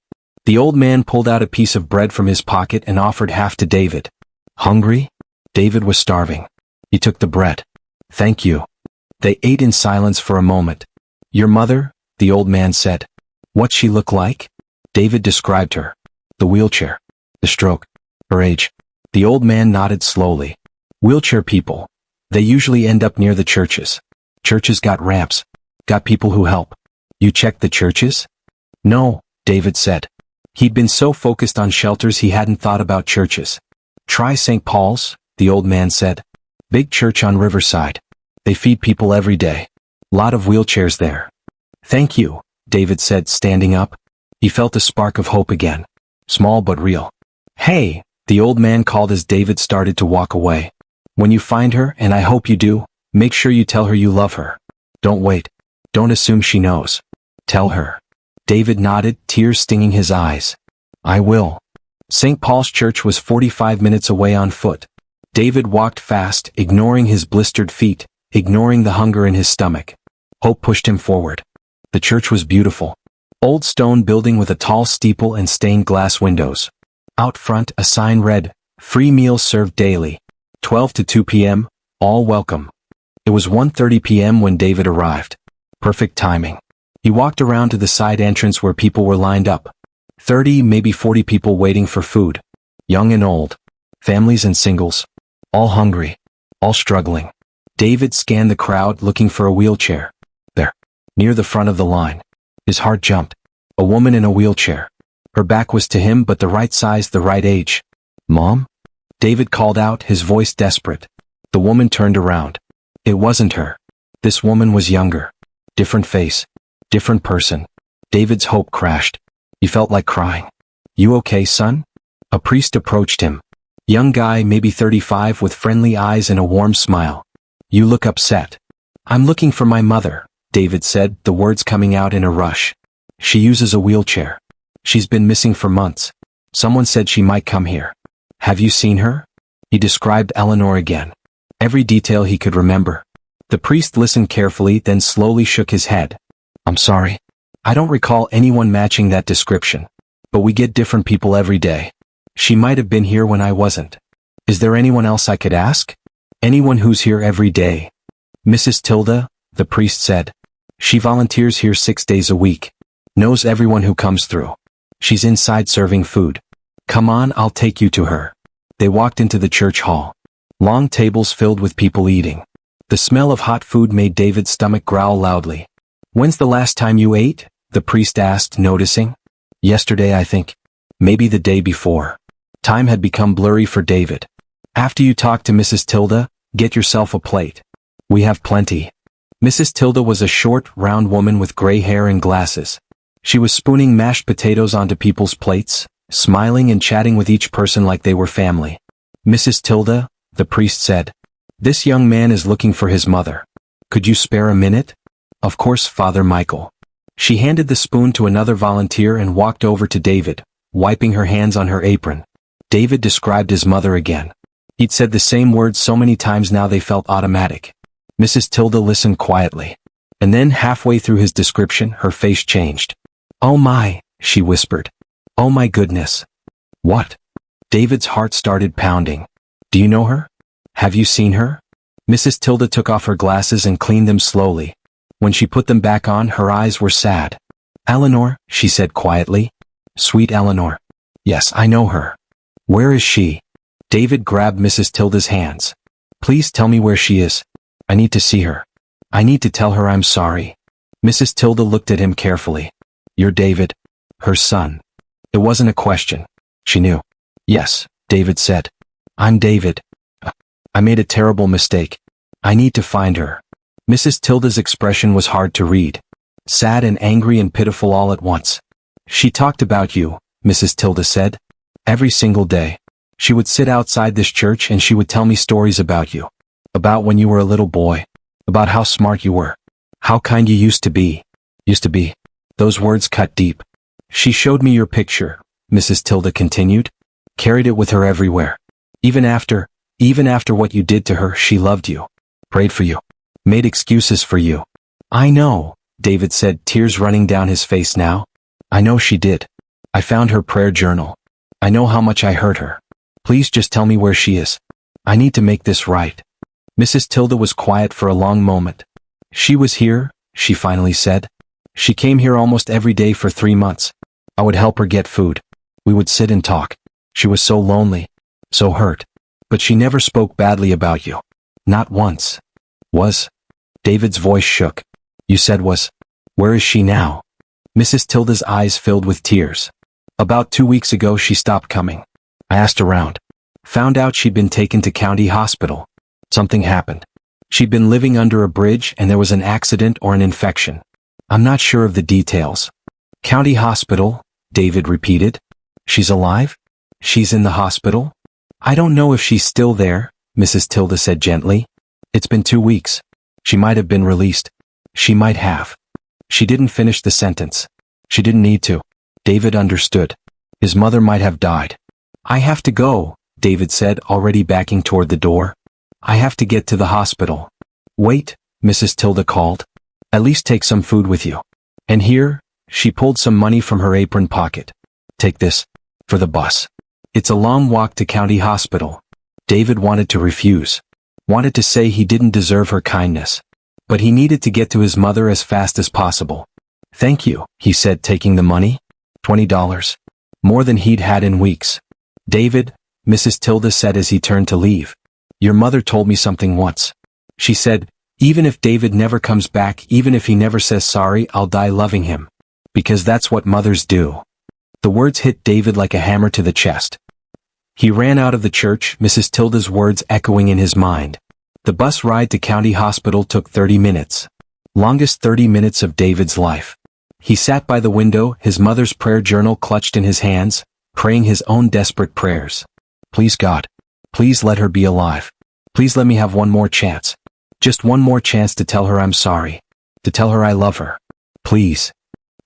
Speaker 1: The old man pulled out a piece of bread from his pocket and offered half to David. Hungry? David was starving. He took the bread. Thank you. They ate in silence for a moment. Your mother? The old man said. What's she look like? David described her. The wheelchair. The stroke. Her age. The old man nodded slowly. Wheelchair people. They usually end up near the churches. Churches got ramps. Got people who help. You checked the churches? No, David said. He'd been so focused on shelters he hadn't thought about churches. Try St. Paul's, the old man said. Big church on Riverside. They feed people every day. Lot of wheelchairs there. Thank you, David said, standing up. He felt a spark of hope again. Small but real. Hey, the old man called as David started to walk away. When you find her, and I hope you do, make sure you tell her you love her. Don't wait. Don't assume she knows. Tell her. David nodded, tears stinging his eyes. I will. St. Paul's Church was 45 minutes away on foot. David walked fast, ignoring his blistered feet, ignoring the hunger in his stomach. Hope pushed him forward. The church was beautiful. Old stone building with a tall steeple and stained glass windows. Out front, a sign read, Free meals served daily. 12 to 2 p.m., all welcome. It was 1:30 p.m. when David arrived. Perfect timing. He walked around to the side entrance where people were lined up. 30, maybe 40 people waiting for food. Young and old. Families and singles. All hungry. All struggling. David scanned the crowd looking for a wheelchair. There. Near the front of the line. His heart jumped. A woman in a wheelchair. Her back was to him but the right size, the right age. Mom? David called out, his voice desperate. The woman turned around. It wasn't her. This woman was younger. Different face. Different person. David's hope crashed. He felt like crying. You okay, son? A priest approached him. Young guy, maybe 35, with friendly eyes and a warm smile. You look upset. I'm looking for my mother, David said, the words coming out in a rush. She uses a wheelchair. She's been missing for months. Someone said she might come here. Have you seen her? He described Eleanor again. Every detail he could remember. The priest listened carefully, then slowly shook his head. I'm sorry. I don't recall anyone matching that description. But we get different people every day. She might have been here when I wasn't. Is there anyone else I could ask? Anyone who's here every day. Mrs. Tilda, the priest said. She volunteers here 6 days a week. Knows everyone who comes through. She's inside serving food. Come on, I'll take you to her. They walked into the church hall. Long tables filled with people eating. The smell of hot food made David's stomach growl loudly. When's the last time you ate? The priest asked, noticing. Yesterday, I think. Maybe the day before. Time had become blurry for David. After you talk to Mrs. Tilda, get yourself a plate. We have plenty. Mrs. Tilda was a short, round woman with gray hair and glasses. She was spooning mashed potatoes onto people's plates, smiling and chatting with each person like they were family. Mrs. Tilda, the priest said. This young man is looking for his mother. Could you spare a minute? Of course, Father Michael. She handed the spoon to another volunteer and walked over to David, wiping her hands on her apron. David described his mother again. He'd said the same words so many times now they felt automatic. Mrs. Tilda listened quietly. And then halfway through his description, her face changed. Oh my, she whispered. Oh my goodness. What? David's heart started pounding. Do you know her? Have you seen her? Mrs. Tilda took off her glasses and cleaned them slowly. When she put them back on, her eyes were sad. Eleanor, she said quietly. Sweet Eleanor. Yes, I know her. Where is she? David grabbed Mrs. Tilda's hands. Please tell me where she is. I need to see her. I need to tell her I'm sorry. Mrs. Tilda looked at him carefully. You're David, her son. It wasn't a question. She knew. Yes, David said. I'm David. I made a terrible mistake. I need to find her. Mrs. Tilda's expression was hard to read. Sad and angry and pitiful all at once. She talked about you, Mrs. Tilda said. Every single day. She would sit outside this church and she would tell me stories about you. About when you were a little boy. About how smart you were. How kind you used to be. Used to be. Those words cut deep. She showed me your picture, Mrs. Tilda continued. Carried it with her everywhere. Even after what you did to her, she loved you. Prayed for you. Made excuses for you. I know, David said, tears running down his face now. I know she did. I found her prayer journal. I know how much I hurt her. Please just tell me where she is. I need to make this right. Mrs. Tilda was quiet for a long moment. She was here, she finally said. She came here almost every day for 3 months. I would help her get food. We would sit and talk. She was so lonely, so hurt. But she never spoke badly about you. Not once. Was? David's voice shook. You said was. Where is she now? Mrs. Tilda's eyes filled with tears. About 2 weeks ago she stopped coming. I asked around. Found out she'd been taken to county hospital. Something happened. She'd been living under a bridge and there was an accident or an infection. I'm not sure of the details. County hospital, David repeated. She's alive? She's in the hospital? I don't know if she's still there, Mrs. Tilda said gently. It's been 2 weeks. She might have been released. She might have. She didn't finish the sentence. She didn't need to. David understood. His mother might have died. I have to go, David said, already backing toward the door. I have to get to the hospital. Wait, Mrs. Tilda called. At least take some food with you. And here, she pulled some money from her apron pocket. Take this. For the bus. It's a long walk to county hospital. David wanted to refuse. Wanted to say he didn't deserve her kindness. But he needed to get to his mother as fast as possible. Thank you, he said, taking the money. $20. More than he'd had in weeks. David, Mrs. Tilda said as he turned to leave. Your mother told me something once. She said, even if David never comes back, even if he never says sorry, I'll die loving him. Because that's what mothers do. The words hit David like a hammer to the chest. He ran out of the church, Mrs. Tilda's words echoing in his mind. The bus ride to county hospital took 30 minutes. Longest 30 minutes of David's life. He sat by the window, his mother's prayer journal clutched in his hands, praying his own desperate prayers. Please God. Please let her be alive. Please let me have one more chance. Just one more chance to tell her I'm sorry. To tell her I love her. Please.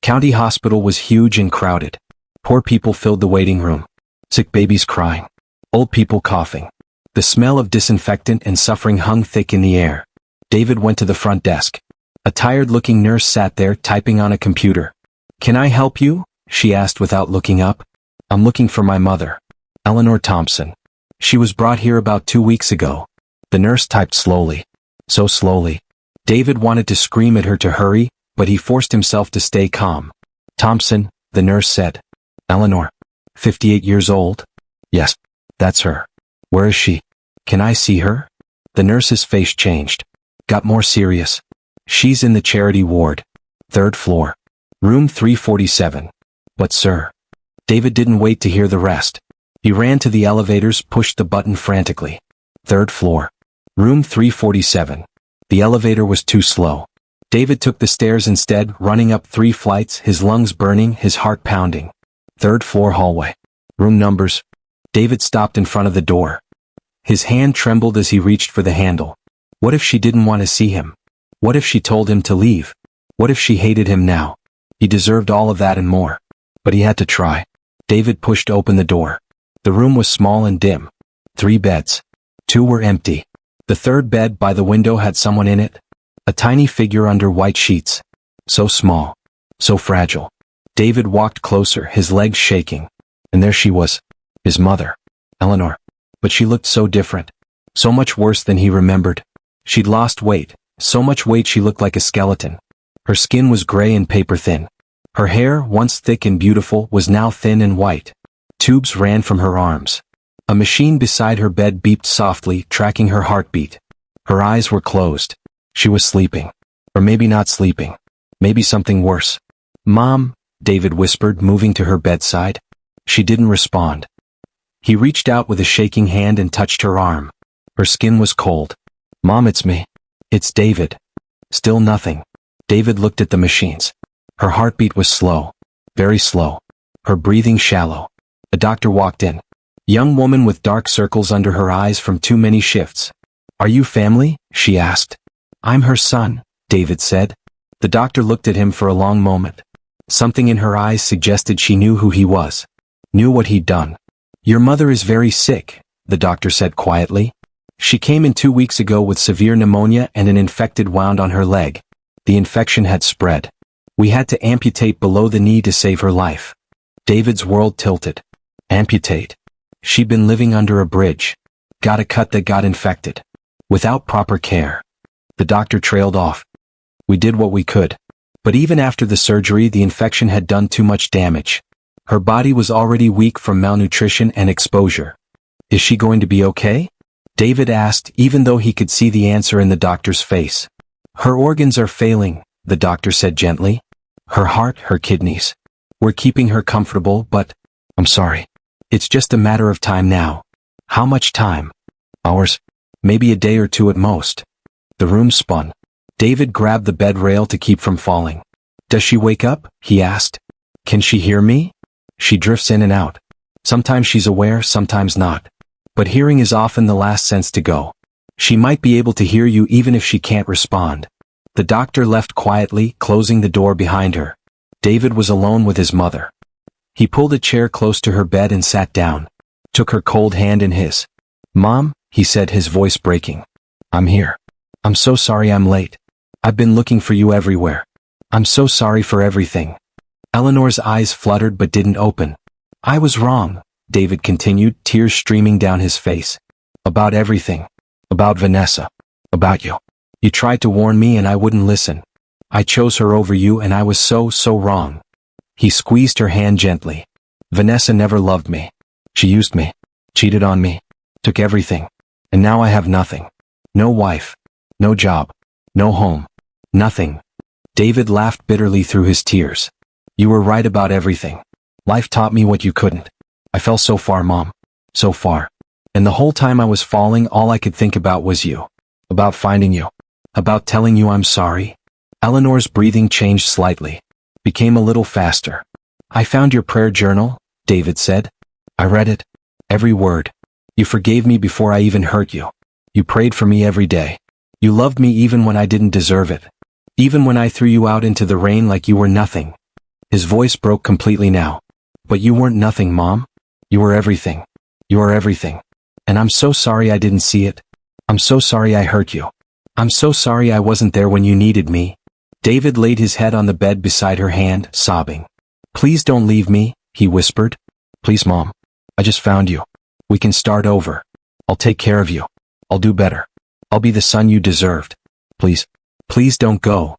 Speaker 1: County hospital was huge and crowded. Poor people filled the waiting room. Sick babies crying. Old people coughing. The smell of disinfectant and suffering hung thick in the air. David went to the front desk. A tired-looking nurse sat there typing on a computer. Can I help you? She asked without looking up. I'm looking for my mother. Eleanor Thompson. She was brought here about 2 weeks ago. The nurse typed slowly. So slowly. David wanted to scream at her to hurry, but he forced himself to stay calm. Thompson, the nurse said. Eleanor. 58 years old? Yes, that's her. Where is she? Can I see her? The nurse's face changed. Got more serious. She's in the charity ward. 3rd floor. Room 347. But sir. David didn't wait to hear the rest. He ran to the elevators, pushed the button frantically. 3rd floor. Room 347. The elevator was too slow. David took the stairs instead, running up 3 flights, his lungs burning, his heart pounding. 3rd floor hallway. Room numbers. David stopped in front of the door. His hand trembled as he reached for the handle. What if she didn't want to see him? What if she told him to leave? What if she hated him now? He deserved all of that and more. But he had to try. David pushed open the door. The room was small and dim. 3 beds. 2 were empty. The 3rd bed by the window had someone in it. A tiny figure under white sheets. So small. So fragile. David walked closer, his legs shaking. And there she was. His mother. Eleanor. But she looked so different. So much worse than he remembered. She'd lost weight. So much weight she looked like a skeleton. Her skin was gray and paper-thin. Her hair, once thick and beautiful, was now thin and white. Tubes ran from her arms. A machine beside her bed beeped softly, tracking her heartbeat. Her eyes were closed. She was sleeping. Or maybe not sleeping. Maybe something worse. Mom, David whispered, moving to her bedside. She didn't respond. He reached out with a shaking hand and touched her arm. Her skin was cold. Mom, it's me. It's David. Still nothing. David looked at the machines. Her heartbeat was slow. Very slow. Her breathing shallow. A doctor walked in. Young woman with dark circles under her eyes from too many shifts. Are you family? She asked. I'm her son, David said. The doctor looked at him for a long moment. Something in her eyes suggested she knew who he was. Knew what he'd done. Your mother is very sick, the doctor said quietly. She came in 2 weeks ago with severe pneumonia and an infected wound on her leg. The infection had spread. We had to amputate below the knee to save her life. David's world tilted. Amputate. She'd been living under a bridge. Got a cut that got infected. without proper care. The doctor trailed off. We did what we could. But even after the surgery, the infection had done too much damage. Her body was already weak from malnutrition and exposure. Is she going to be okay? David asked, even though he could see the answer in the doctor's face. Her organs are failing, the doctor said gently. Her heart, her kidneys. We're keeping her comfortable, but I'm sorry. It's just a matter of time now. How much time? Hours? Maybe a day or two at most. The room spun. David grabbed the bed rail to keep from falling. Does she wake up? He asked. Can she hear me? She drifts in and out. Sometimes she's aware, sometimes not. But hearing is often the last sense to go. She might be able to hear you even if she can't respond. The doctor left quietly, closing the door behind her. David was alone with his mother. He pulled a chair close to her bed and sat down. Took her cold hand in his. Mom, he said, his voice breaking. I'm here. I'm so sorry I'm late. I've been looking for you everywhere. I'm so sorry for everything. Eleanor's eyes fluttered but didn't open. I was wrong, David continued, tears streaming down his face. About everything. About Vanessa. About you. You tried to warn me and I wouldn't listen. I chose her over you and I was so wrong. He squeezed her hand gently. Vanessa never loved me. She used me. Cheated on me. Took everything. And now I have nothing. No wife. No job. No home. Nothing. David laughed bitterly through his tears. You were right about everything. Life taught me what you couldn't. I fell so far, Mom. So far. And the whole time I was falling, all I could think about was you. About finding you. About telling you I'm sorry. Eleanor's breathing changed slightly. Became a little faster. I found your prayer journal, David said. I read it. Every word. You forgave me before I even hurt you. You prayed for me every day. You loved me even when I didn't deserve it. Even when I threw you out into the rain like you were nothing. His voice broke completely now. But you weren't nothing, Mom. You were everything. You are everything. And I'm so sorry I didn't see it. I'm so sorry I hurt you. I'm so sorry I wasn't there when you needed me. David laid his head on the bed beside her hand, sobbing. Please don't leave me, he whispered. Please, Mom. I just found you. We can start over. I'll take care of you. I'll do better. I'll be the son you deserved. Please. Please don't go.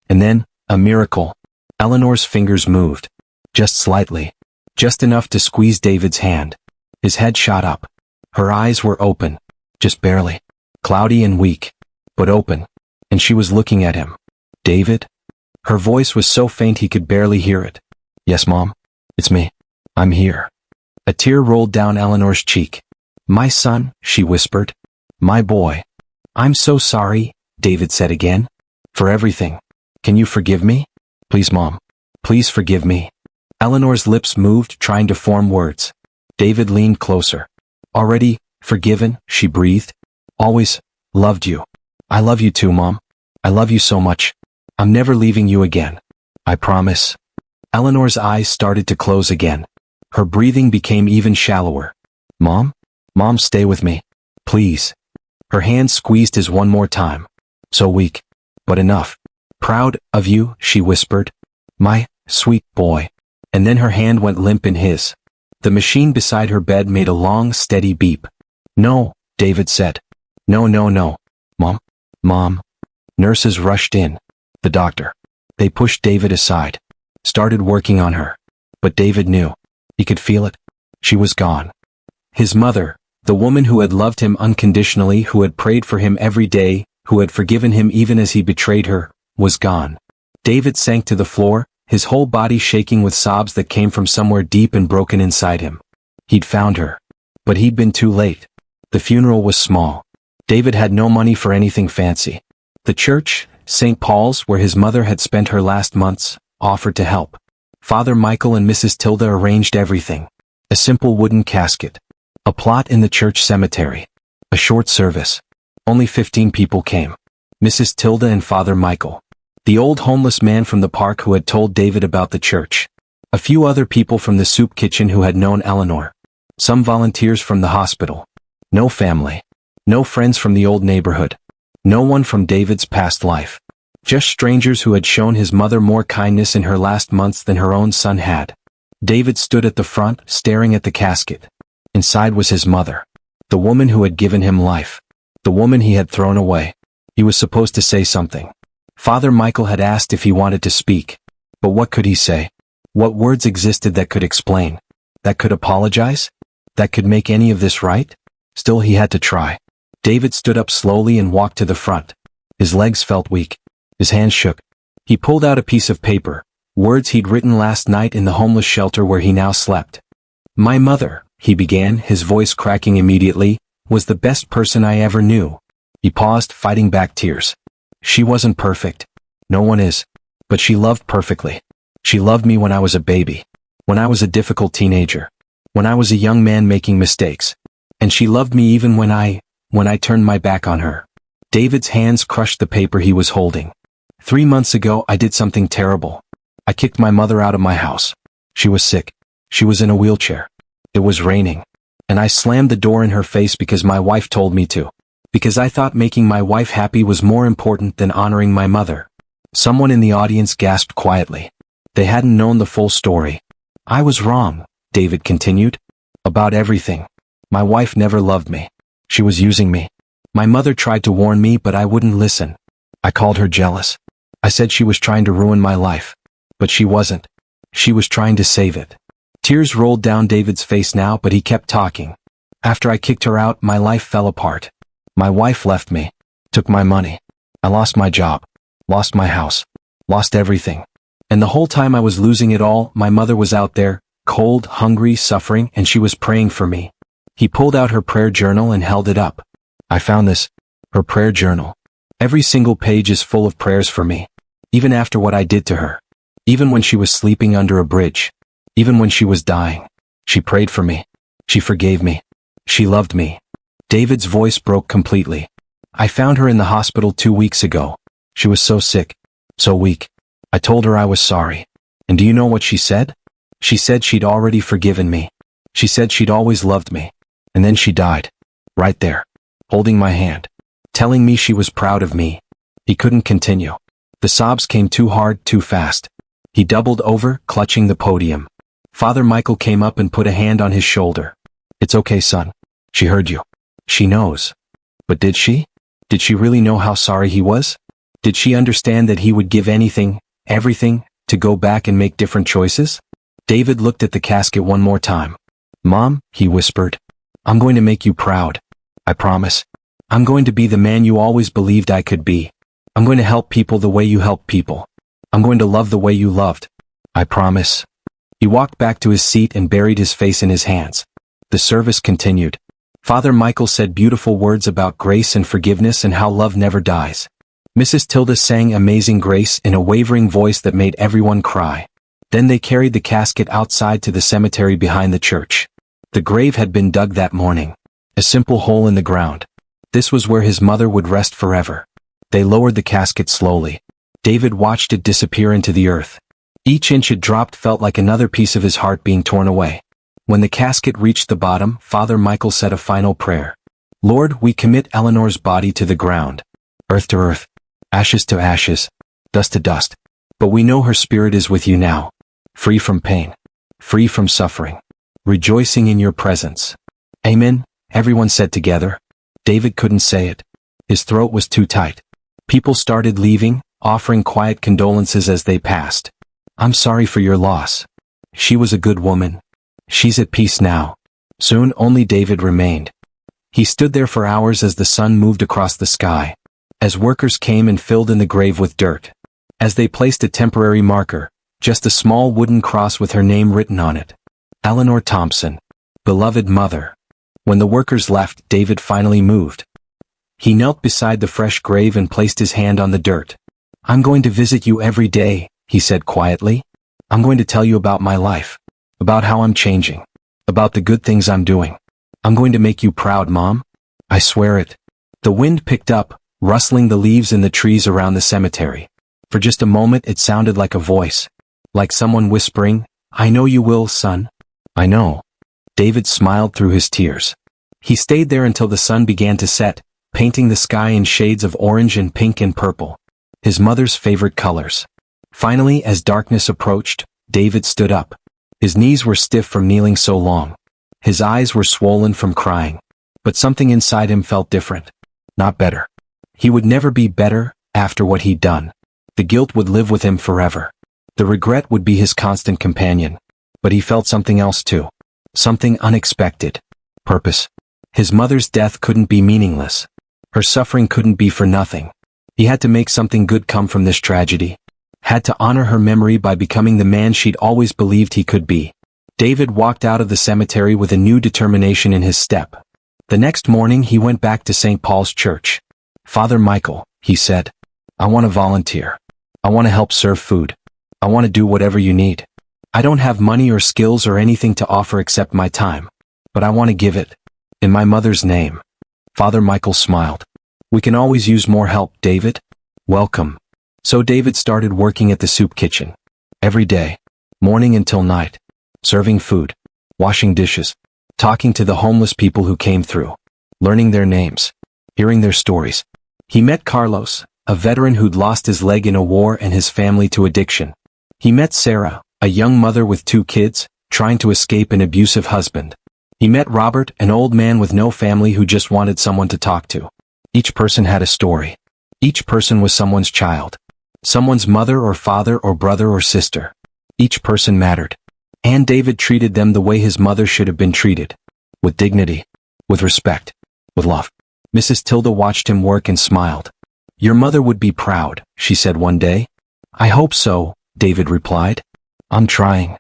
Speaker 1: And then, a miracle. Eleanor's fingers moved. Just slightly. Just enough to squeeze David's hand. His head shot up. Her eyes were open. Just barely. Cloudy and weak. But open. And she was looking at him. David? Her voice was so faint he could barely hear it. Yes, Mom. It's me. I'm here. A tear rolled down Eleanor's cheek. My son, she whispered. My boy. I'm so sorry, David said again. For everything. Can you forgive me? Please, Mom. Please forgive me. Eleanor's lips moved, trying to form words. David leaned closer. Already forgiven, she breathed. Always loved you. I love you too, Mom. I love you so much. I'm never leaving you again. I promise. Eleanor's eyes started to close again. Her breathing became even shallower. Mom? Mom, stay with me. Please. Her hand squeezed his one more time. So weak. But enough. Proud of you, she whispered. My sweet boy. And then her hand went limp in his. The machine beside her bed made a long, steady beep. No, David said. No. Mom? Mom. Nurses rushed in. The doctor. They pushed David aside. Started working on her. But David knew. He could feel it. She was gone. His mother, the woman who had loved him unconditionally, who had prayed for him every day, who had forgiven him even as he betrayed her, was gone. David sank to the floor, his whole body shaking with sobs that came from somewhere deep and broken inside him. He'd found her. But he'd been too late. The funeral was small. David had no money for anything fancy. The church, St. Paul's, where his mother had spent her last months, offered to help. Father Michael and Mrs. Tilda arranged everything. A simple wooden casket. A plot in the church cemetery. A short service. Only 15 people came. Mrs. Tilda and Father Michael. The old homeless man from the park who had told David about the church. A few other people from the soup kitchen who had known Eleanor. Some volunteers from the hospital. No family. No friends from the old neighborhood. No one from David's past life. Just strangers who had shown his mother more kindness in her last months than her own son had. David stood at the front, staring at the casket. Inside was his mother. The woman who had given him life. The woman he had thrown away. He was supposed to say something. Father Michael had asked if he wanted to speak. But what could he say? What words existed that could explain? That could apologize? That could make any of this right? Still he had to try. David stood up slowly and walked to the front. His legs felt weak. His hands shook. He pulled out a piece of paper, words he'd written last night in the homeless shelter where he now slept. My mother, he began, his voice cracking immediately, was the best person I ever knew. He paused, fighting back tears. She wasn't perfect. No one is. But she loved perfectly. She loved me when I was a baby. When I was a difficult teenager. When I was a young man making mistakes. And she loved me even when I turned my back on her. David's hands crushed the paper he was holding. 3 months ago I did something terrible. I kicked my mother out of my house. She was sick. She was in a wheelchair. It was raining. And I slammed the door in her face because my wife told me to. Because I thought making my wife happy was more important than honoring my mother. Someone in the audience gasped quietly. They hadn't known the full story. I was wrong, David continued. About everything. My wife never loved me. She was using me. My mother tried to warn me, but I wouldn't listen. I called her jealous. I said she was trying to ruin my life. But she wasn't. She was trying to save it. Tears rolled down David's face now, but he kept talking. After I kicked her out, my life fell apart. My wife left me. Took my money. I lost my job. Lost my house. Lost everything. And the whole time I was losing it all, my mother was out there, cold, hungry, suffering, and she was praying for me. He pulled out her prayer journal and held it up. I found this. Her prayer journal. Every single page is full of prayers for me. Even after what I did to her. Even when she was sleeping under a bridge. Even when she was dying. She prayed for me. She forgave me. She loved me. David's voice broke completely. I found her in the hospital 2 weeks ago. She was so sick. So weak. I told her I was sorry. And do you know what she said? She said she'd already forgiven me. She said she'd always loved me. And then she died. Right there. Holding my hand. Telling me she was proud of me. He couldn't continue. The sobs came too hard, too fast. He doubled over, clutching the podium. Father Michael came up and put a hand on his shoulder. It's okay, son. She heard you. She knows. But did she? Did she really know how sorry he was? Did she understand that he would give anything, everything, to go back and make different choices? David looked at the casket one more time. Mom, he whispered. I'm going to make you proud. I promise. I'm going to be the man you always believed I could be. I'm going to help people the way you help people. I'm going to love the way you loved. I promise. He walked back to his seat and buried his face in his hands. The service continued. Father Michael said beautiful words about grace and forgiveness and how love never dies. Mrs. Tilda sang Amazing Grace in a wavering voice that made everyone cry. Then they carried the casket outside to the cemetery behind the church. The grave had been dug that morning. A simple hole in the ground. This was where his mother would rest forever. They lowered the casket slowly. David watched it disappear into the earth. Each inch it dropped felt like another piece of his heart being torn away. When the casket reached the bottom, Father Michael said a final prayer. Lord, we commit Eleanor's body to the ground. Earth to earth. Ashes to ashes. Dust to dust. But we know her spirit is with you now. Free from pain. Free from suffering. Rejoicing in your presence. Amen, everyone said together. David couldn't say it. His throat was too tight. People started leaving, offering quiet condolences as they passed. I'm sorry for your loss. She was a good woman. She's at peace now. Soon only David remained. He stood there for hours as the sun moved across the sky. As workers came and filled in the grave with dirt. As they placed a temporary marker, just a small wooden cross with her name written on it. Eleanor Thompson. Beloved mother. When the workers left, David finally moved. He knelt beside the fresh grave and placed his hand on the dirt. I'm going to visit you every day, he said quietly. I'm going to tell you about my life. About how I'm changing. About the good things I'm doing. I'm going to make you proud, Mom. I swear it. The wind picked up, rustling the leaves in the trees around the cemetery. For just a moment it sounded like a voice. Like someone whispering, I know you will, son. I know. David smiled through his tears. He stayed there until the sun began to set, painting the sky in shades of orange and pink and purple. His mother's favorite colors. Finally, as darkness approached, David stood up. His knees were stiff from kneeling so long. His eyes were swollen from crying. But something inside him felt different. not better. He would never be better after what he'd done. The guilt would live with him forever. The regret would be his constant companion. But he felt something else too. Something unexpected. Purpose. His mother's death couldn't be meaningless. Her suffering couldn't be for nothing. He had to make something good come from this tragedy. Had to honor her memory by becoming the man she'd always believed he could be. David walked out of the cemetery with a new determination in his step. The next morning he went back to St. Paul's Church. "Father Michael," he said, "I want to volunteer. I want to help serve food. I want to do whatever you need. I don't have money or skills or anything to offer except my time. But I want to give it. In my mother's name." Father Michael smiled. "We can always use more help, David. Welcome." So David started working at the soup kitchen. Every day, morning until night, serving food, washing dishes, talking to the homeless people who came through, learning their names, hearing their stories. He met Carlos, a veteran who'd lost his leg in a war and his family to addiction. He met Sarah, a young mother with 2 kids, trying to escape an abusive husband. He met Robert, an old man with no family who just wanted someone to talk to. Each person had a story. Each person was someone's child. Someone's mother or father or brother or sister. Each person mattered. And David treated them the way his mother should have been treated. With dignity. With respect. With love. Mrs. Tilda watched him work and smiled. "Your mother would be proud," she said one day. "I hope so," David replied. "I'm trying."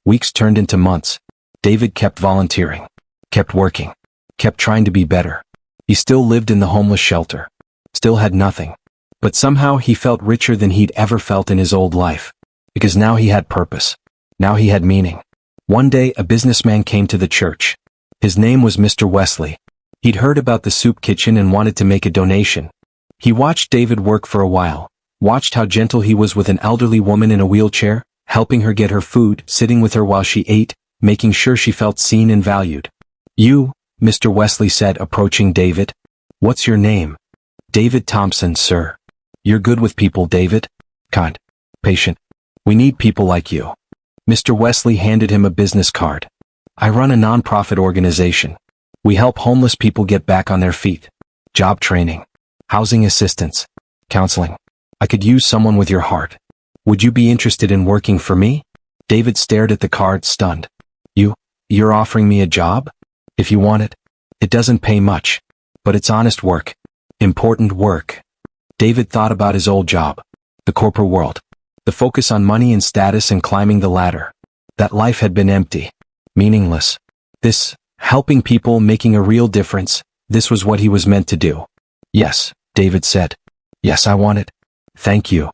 Speaker 1: Weeks turned into months. David kept volunteering. Kept working. Kept trying to be better. He still lived in the homeless shelter. Still had nothing. But somehow he felt richer than he'd ever felt in his old life. Because now he had purpose. Now he had meaning. One day a businessman came to the church. His name was Mr. Wesley. He'd heard about the soup kitchen and wanted to make a donation. He watched David work for a while. Watched how gentle he was with an elderly woman in a wheelchair, helping her get her food, sitting with her while she ate, making sure she felt seen and valued. "You," Mr. Wesley said, approaching David. "What's your name?" "David Thompson, sir." "You're good with people, David. Kind. Patient. We need people like you." Mr. Wesley handed him a business card. "I run a non-profit organization. We help homeless people get back on their feet. Job training. Housing assistance. Counseling. I could use someone with your heart. Would you be interested in working for me?" David stared at the card, stunned. You're offering me a job? If you want it. It doesn't pay much. But it's honest work. Important work." David thought about his old job. The corporate world. The focus on money and status and climbing the ladder. That life had been empty. Meaningless. This, helping people, making a real difference, this was what he was meant to do. "Yes," David said. "Yes, I want it." "Thank you."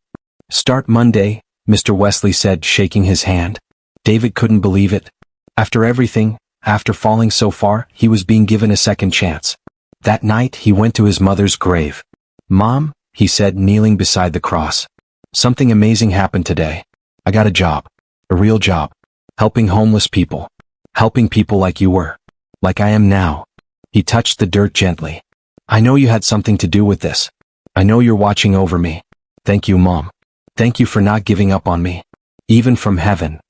Speaker 1: "Start Monday," Mr. Wesley said, shaking his hand. David couldn't believe it. After everything, after falling so far, he was being given a second chance. That night he went to his mother's grave. "Mom," he said, kneeling beside the cross. "Something amazing happened today. I got a job. A real job. Helping homeless people. Helping people like you were. Like I am now." He touched the dirt gently. "I know you had something to do with this. I know you're watching over me. Thank you, Mom. Thank you for not giving up on me. Even from heaven."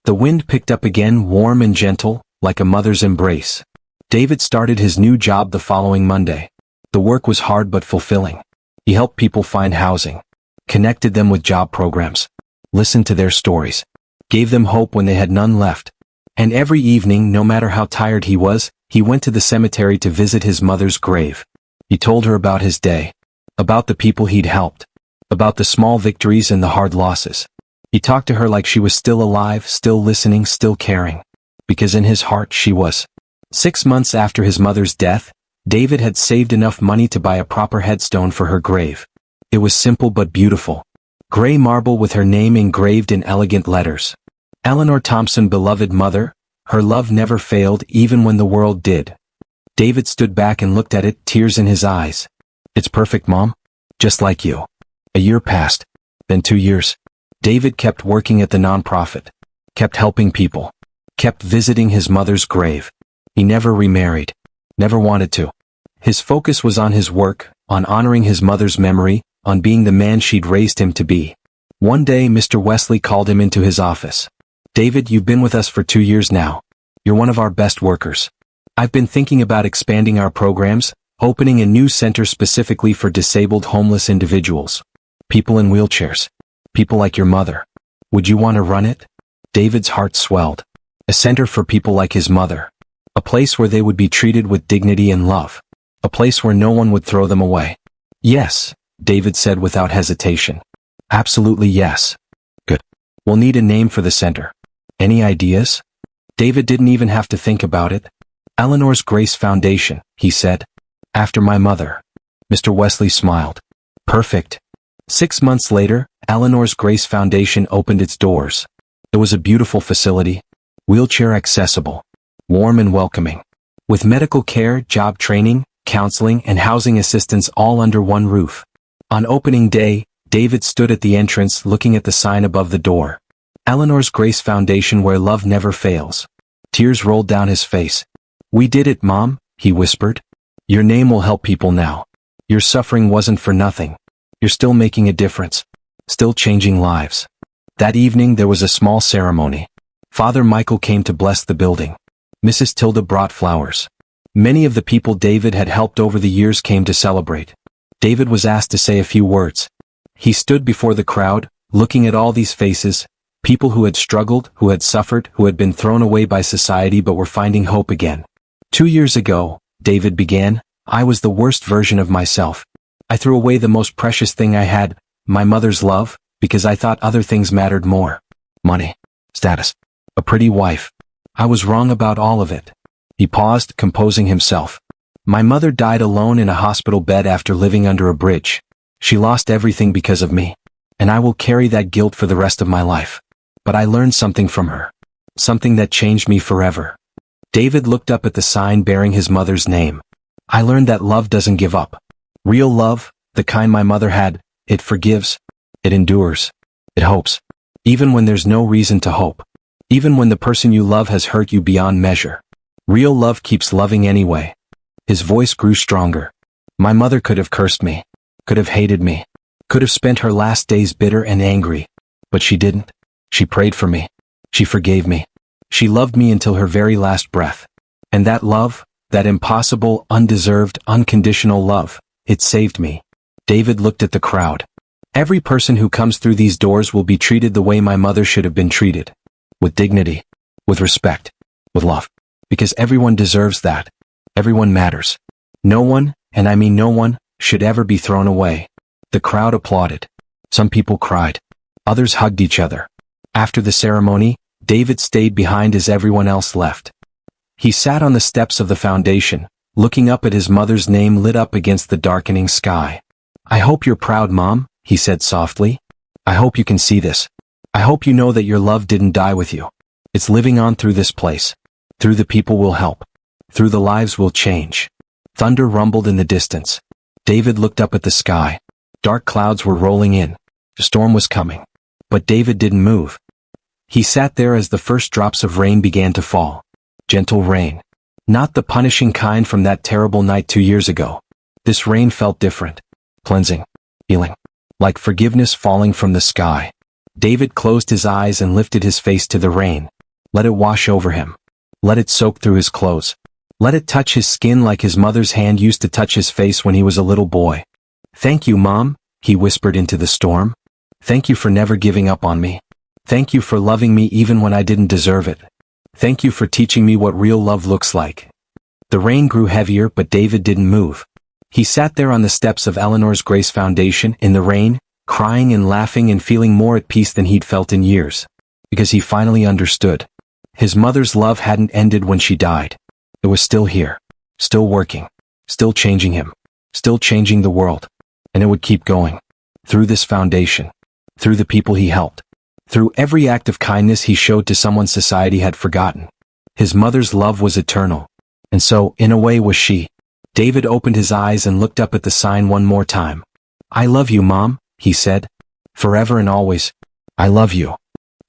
Speaker 1: The wind picked up again, warm and gentle, like a mother's embrace. David started his new job the following Monday. The work was hard but fulfilling. He helped people find housing. Connected them with job programs. Listened to their stories. Gave them hope when they had none left. And every evening, no matter how tired he was, he went to the cemetery to visit his mother's grave. He told her about his day. About the people he'd helped. About the small victories and the hard losses. He talked to her like she was still alive, still listening, still caring. Because in his heart she was. 6 months after his mother's death, David had saved enough money to buy a proper headstone for her grave. It was simple but beautiful. Gray marble with her name engraved in elegant letters. Eleanor Thompson, beloved mother, her love never failed even when the world did. David stood back and looked at it, tears in his eyes. "It's perfect, Mom. Just like you." A year passed. Then 2 years. David kept working at the nonprofit. Kept helping people. Kept visiting his mother's grave. He never remarried. Never wanted to. His focus was on his work, on honoring his mother's memory, on being the man she'd raised him to be. One day Mr. Wesley called him into his office. "David, you've been with us for 2 years now. You're one of our best workers. I've been thinking about expanding our programs, opening a new center specifically for disabled homeless individuals. People in wheelchairs. People like your mother. Would you want to run it? David's heart swelled. A center for people like his mother. A place where they would be treated with dignity and love. A place where no one would throw them away. Yes, David said without hesitation. Absolutely yes. Good. We'll need a name for the center. Any ideas? David didn't even have to think about it. Eleanor's Grace Foundation, he said. After my mother. Mr. Wesley smiled. Perfect. 6 months later, Eleanor's Grace Foundation opened its doors. It was a beautiful facility. Wheelchair accessible. Warm and welcoming. With medical care, job training, counseling, and housing assistance all under one roof. On opening day, David stood at the entrance looking at the sign above the door. Eleanor's Grace Foundation, where love never fails. Tears rolled down his face. We did it, Mom, he whispered. Your name will help people now. Your suffering wasn't for nothing. You're still making a difference. Still changing lives. That evening there was a small ceremony. Father Michael came to bless the building. Mrs. Tilda brought flowers. Many of the people David had helped over the years came to celebrate. David was asked to say a few words. He stood before the crowd, looking at all these faces, people who had struggled, who had suffered, who had been thrown away by society but were finding hope again. 2 years ago, David began, I was the worst version of myself. I threw away the most precious thing I had, my mother's love, because I thought other things mattered more. Money, status, a pretty wife. I was wrong about all of it. He paused, composing himself. My mother died alone in a hospital bed after living under a bridge. She lost everything because of me. And I will carry that guilt for the rest of my life. But I learned something from her. Something that changed me forever. David looked up at the sign bearing his mother's name. I learned that love doesn't give up. Real love, the kind my mother had, it forgives, it endures, it hopes. Even when there's no reason to hope. Even when the person you love has hurt you beyond measure. Real love keeps loving anyway. His voice grew stronger. My mother could have cursed me. Could have hated me. Could have spent her last days bitter and angry. But she didn't. She prayed for me. She forgave me. She loved me until her very last breath. And that love, that impossible, undeserved, unconditional love, it saved me. David looked at the crowd. Every person who comes through these doors will be treated the way my mother should have been treated. With dignity. With respect. With love. Because everyone deserves that. Everyone matters. No one, and I mean no one, should ever be thrown away. The crowd applauded. Some people cried. Others hugged each other. After the ceremony, David stayed behind as everyone else left. He sat on the steps of the foundation, looking up at his mother's name lit up against the darkening sky. I hope you're proud, Mom, he said softly. I hope you can see this. I hope you know that your love didn't die with you. It's living on through this place. Through the people we'll help. Through the lives we'll change. Thunder rumbled in the distance. David looked up at the sky. Dark clouds were rolling in. The storm was coming. But David didn't move. He sat there as the first drops of rain began to fall. Gentle rain. Not the punishing kind from that terrible night 2 years ago. This rain felt different. Cleansing. Healing. Like forgiveness falling from the sky. David closed his eyes and lifted his face to the rain. Let it wash over him. Let it soak through his clothes. Let it touch his skin like his mother's hand used to touch his face when he was a little boy. Thank you, Mom, he whispered into the storm. Thank you for never giving up on me. Thank you for loving me even when I didn't deserve it. Thank you for teaching me what real love looks like. The rain grew heavier, but David didn't move. He sat there on the steps of Eleanor's Grace Foundation in the rain, crying and laughing and feeling more at peace than he'd felt in years. Because he finally understood. His mother's love hadn't ended when she died. It was still here. Still working. Still changing him. Still changing the world. And it would keep going. Through this foundation. Through the people he helped. Through every act of kindness he showed to someone society had forgotten. His mother's love was eternal. And so, in a way, was she. David opened his eyes and looked up at the sign one more time. I love you, Mom, he said. Forever and always. I love you.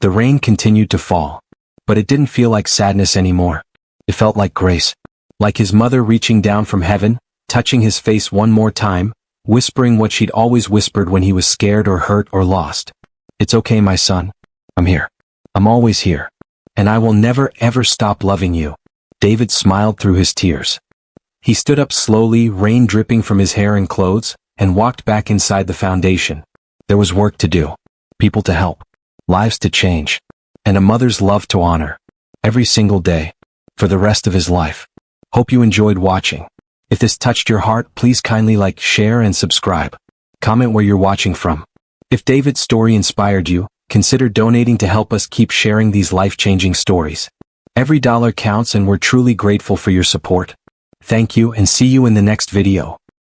Speaker 1: The rain continued to fall. But it didn't feel like sadness anymore. It felt like grace. Like his mother reaching down from heaven, touching his face one more time, whispering what she'd always whispered when he was scared or hurt or lost. It's okay, my son. I'm here. I'm always here. And I will never ever stop loving you. David smiled through his tears. He stood up slowly, rain dripping from his hair and clothes, and walked back inside the foundation. There was work to do, people to help, lives to change, and a mother's love to honor. Every single day, for the rest of his life. Hope you enjoyed watching. If this touched your heart, please kindly like, share, and subscribe. Comment where you're watching from. If David's story inspired you, consider donating to help us keep sharing these life-changing stories. Every dollar counts and we're truly grateful for your support. Thank you and see you in the next video.